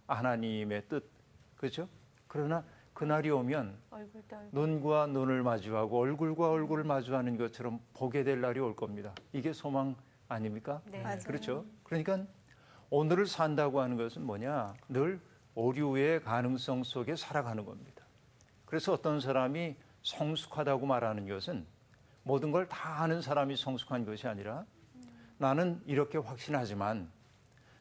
[SPEAKER 5] 하나님의 뜻, 그렇죠? 그러나 그날이 오면
[SPEAKER 3] 얼굴도 얼굴.
[SPEAKER 5] 눈과 눈을 마주하고 얼굴과 얼굴을 마주하는 것처럼 보게 될 날이 올 겁니다. 이게 소망 아닙니까?
[SPEAKER 3] 네.
[SPEAKER 2] 맞아요.
[SPEAKER 5] 그렇죠? 그러니까 오늘을 산다고 하는 것은 뭐냐? 늘 오류의 가능성 속에 살아가는 겁니다. 그래서 어떤 사람이 성숙하다고 말하는 것은 모든 걸 다 아는 사람이 성숙한 것이 아니라 나는 이렇게 확신하지만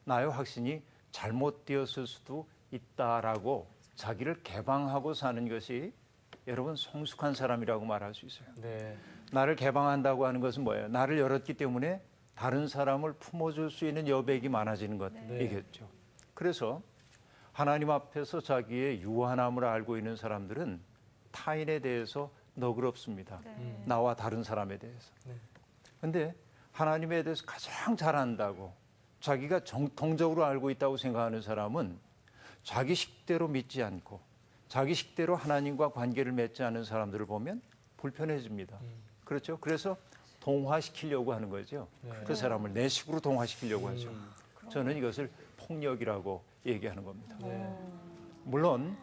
[SPEAKER 5] 나의 확신이 잘못되었을 수도 있다라고 자기를 개방하고 사는 것이 여러분 성숙한 사람이라고 말할 수 있어요.
[SPEAKER 1] 네.
[SPEAKER 5] 나를 개방한다고 하는 것은 뭐예요? 나를 열었기 때문에 다른 사람을 품어줄 수 있는 여백이 많아지는 것이겠죠. 그래서 하나님 앞에서 자기의 유한함을 알고 있는 사람들은 타인에 대해서 너그럽습니다. 나와 다른 사람에 대해서. 그런데 하나님에 대해서 가장 잘 안다고 자기가 정통적으로 알고 있다고 생각하는 사람은 자기 식대로 믿지 않고 자기 식대로 하나님과 관계를 맺지 않은 사람들을 보면 불편해집니다. 그렇죠? 그래서 동화시키려고 하는 거죠. 그 사람을 내 식으로 동화시키려고 하죠. 저는 이것을 폭력이라고 얘기하는 겁니다. 물론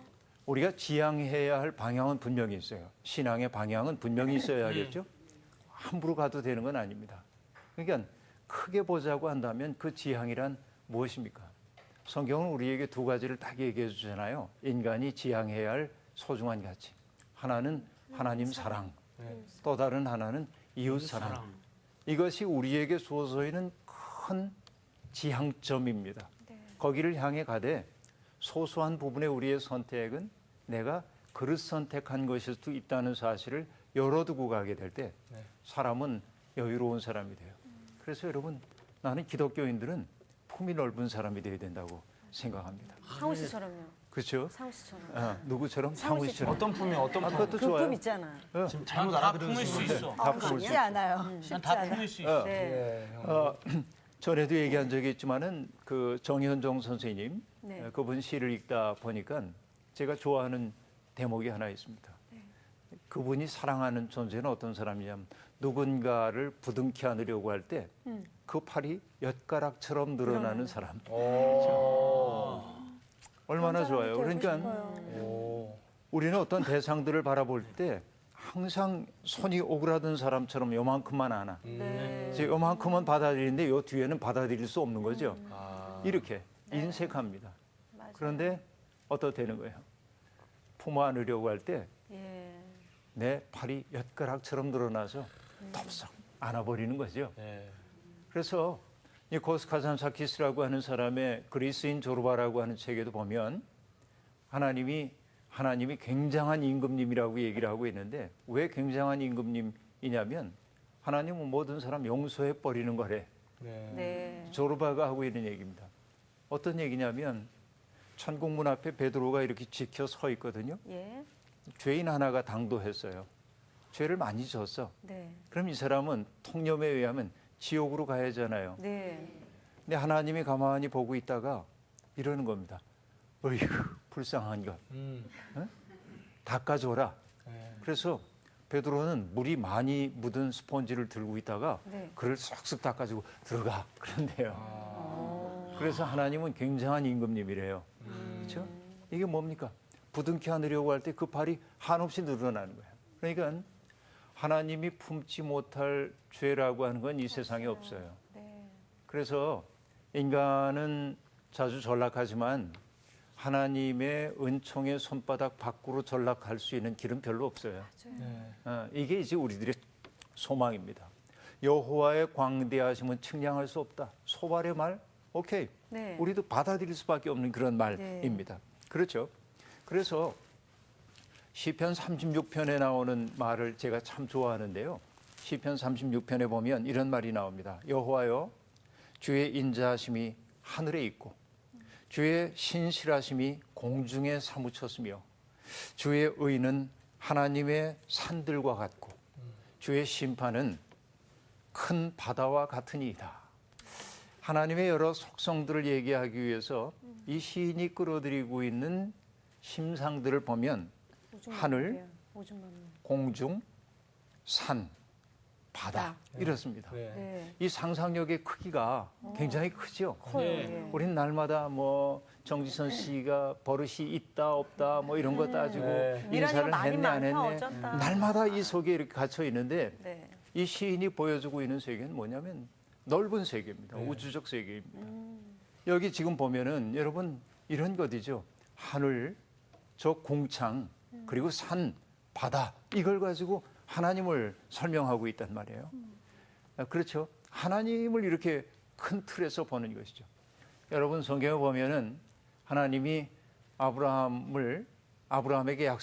[SPEAKER 5] 우리가 지향해야 할 방향은 분명히 있어요. 신앙의 방향은 분명히 있어야겠죠. 함부로 가도 되는 건 아닙니다. 그러니까 크게 보자고 한다면 그 지향이란 무엇입니까? 성경은 우리에게 두 가지를 딱 얘기해 주잖아요. 인간이 지향해야 할 소중한 가치. 하나는 하나님 사랑, 또 다른 하나는 이웃 사랑. 이것이 우리에게 주어져 있는 큰 지향점입니다. 거기를 향해 가되 소소한 부분의 우리의 선택은 내가 그릇 선택한 것일 수도 있다는 사실을 열어두고 가게 될 때 사람은 여유로운 사람이 돼요. 그래서 여러분, 나는 기독교인들은 품이 넓은 사람이 되어야 된다고 생각합니다.
[SPEAKER 3] 상우 씨처럼요.
[SPEAKER 5] 그렇죠?
[SPEAKER 3] 상우 씨처럼.
[SPEAKER 5] 누구처럼? 상우 씨처럼.
[SPEAKER 1] 어떤 품이 어떤 품?
[SPEAKER 5] 그것도
[SPEAKER 3] 그
[SPEAKER 5] 좋아요.
[SPEAKER 3] 품 있잖아.
[SPEAKER 1] 지금 잘못
[SPEAKER 4] 다
[SPEAKER 1] 알아들은
[SPEAKER 4] 품을 수 있어.
[SPEAKER 5] 다 품을 수
[SPEAKER 2] 쉽지 않아요.
[SPEAKER 4] 난 다 품을 수 있어.
[SPEAKER 3] 네.
[SPEAKER 5] 전에도 얘기한 적이 있지만은 그 정현종 선생님
[SPEAKER 3] 네.
[SPEAKER 5] 그분 시를 읽다 보니까 제가 좋아하는 대목이 하나 있습니다. 그분이 사랑하는 존재는 어떤 사람이냐면 누군가를 부둥켜 안으려고 할 때 그 팔이 엿가락처럼 늘어나는 사람. 얼마나 좋아요. 그러니까
[SPEAKER 1] 오.
[SPEAKER 5] 우리는 어떤 대상들을 바라볼 때 항상 손이 오그라든 사람처럼 요만큼만 하나.
[SPEAKER 3] 네.
[SPEAKER 5] 이제 요만큼은 받아들이는데 요 뒤에는 받아들일 수 없는 거죠.
[SPEAKER 1] 아.
[SPEAKER 5] 이렇게
[SPEAKER 3] 네.
[SPEAKER 5] 인색합니다.
[SPEAKER 3] 맞아요.
[SPEAKER 5] 그런데 어떻게 되는 거예요? 품 안으려고 할 때 내
[SPEAKER 3] 예.
[SPEAKER 5] 팔이 엿가락처럼 늘어나서 덥석 안아버리는 거죠.
[SPEAKER 1] 네.
[SPEAKER 5] 그래서 이 코스카잔사키스라고 하는 사람의 그리스인 조르바라고 하는 책에도 보면 하나님이 굉장한 임금님이라고 얘기를 하고 있는데 왜 굉장한 임금님이냐면 하나님은 모든 사람 용서해 버리는 거래.
[SPEAKER 1] 네.
[SPEAKER 3] 네.
[SPEAKER 5] 조르바가 하고 있는 얘기입니다. 어떤 얘기냐면 천국문 앞에 베드로가 이렇게 지켜 서 있거든요.
[SPEAKER 3] 예.
[SPEAKER 5] 죄인 하나가 당도했어요. 죄를 많이 졌어.
[SPEAKER 3] 네.
[SPEAKER 5] 그럼 이 사람은 통념에 의하면 지옥으로 가야 하잖아요.
[SPEAKER 3] 네.
[SPEAKER 5] 근데 하나님이 가만히 보고 있다가 이러는 겁니다. 어이구 불쌍한 것. 닦아줘라.
[SPEAKER 1] 네.
[SPEAKER 5] 그래서 베드로는 물이 많이 묻은 스펀지를 들고 있다가
[SPEAKER 3] 네.
[SPEAKER 5] 그를 싹쓱 닦아주고 들어가 그런데요.
[SPEAKER 3] 어.
[SPEAKER 5] 그래서 하나님은 굉장한 임금님이래요. 그렇죠? 이게 뭡니까? 부둥켜 안으려고 할 때 그 발이 한없이 늘어나는 거예요. 그러니까 하나님이 품지 못할 죄라고 하는 건 이 세상에 없어요.
[SPEAKER 3] 네.
[SPEAKER 5] 그래서 인간은 자주 전락하지만 하나님의 은총의 손바닥 밖으로 전락할 수 있는 길은 별로 없어요.
[SPEAKER 1] 네.
[SPEAKER 5] 이게 이제 우리들의 소망입니다. 여호와의 광대하심은 측량할 수 없다. 소발의 말, 오케이.
[SPEAKER 3] 네.
[SPEAKER 5] 우리도 받아들일 수밖에 없는 그런 말입니다. 그렇죠. 그래서 시편 36편에 나오는 말을 제가 참 좋아하는데요. 시편 36편에 보면 이런 말이 나옵니다. 여호와여, 주의 인자하심이 하늘에 있고 주의 신실하심이 공중에 사무쳤으며 주의 의는 하나님의 산들과 같고 주의 심판은 큰 바다와 같으니이다. 하나님의 여러 속성들을 얘기하기 위해서 이 시인이 끌어들이고 있는 심상들을 보면 하늘, 공중, 산, 바다 이렇습니다.
[SPEAKER 1] 네.
[SPEAKER 3] 네.
[SPEAKER 5] 이 상상력의 크기가 굉장히 크죠.
[SPEAKER 3] 커요.
[SPEAKER 4] 네.
[SPEAKER 3] 예.
[SPEAKER 5] 우린 날마다 뭐 정지선 씨가 버릇이 있다 없다 뭐 이런 거 따지고
[SPEAKER 1] 네.
[SPEAKER 5] 인사를
[SPEAKER 3] 미련이
[SPEAKER 5] 했네 안
[SPEAKER 3] 많이 많다,
[SPEAKER 5] 했네
[SPEAKER 3] 어쩐다.
[SPEAKER 5] 날마다 이 속에 이렇게 갇혀 있는데
[SPEAKER 3] 네.
[SPEAKER 5] 이 시인이 보여주고 있는 세계는 뭐냐면 넓은 세계입니다.
[SPEAKER 1] 네.
[SPEAKER 5] 우주적 세계입니다. 여기 지금 보면은 여러분 이런 것이죠. 하늘, 저 공창, 그리고 산, 바다 이걸 가지고 하나님을 설명하고 있단 말이에요. 그렇죠. 하나님을 이렇게 큰 틀에서 보는 것이죠. 여러분 성경에 보면은 하나님이 아브라함에게 약속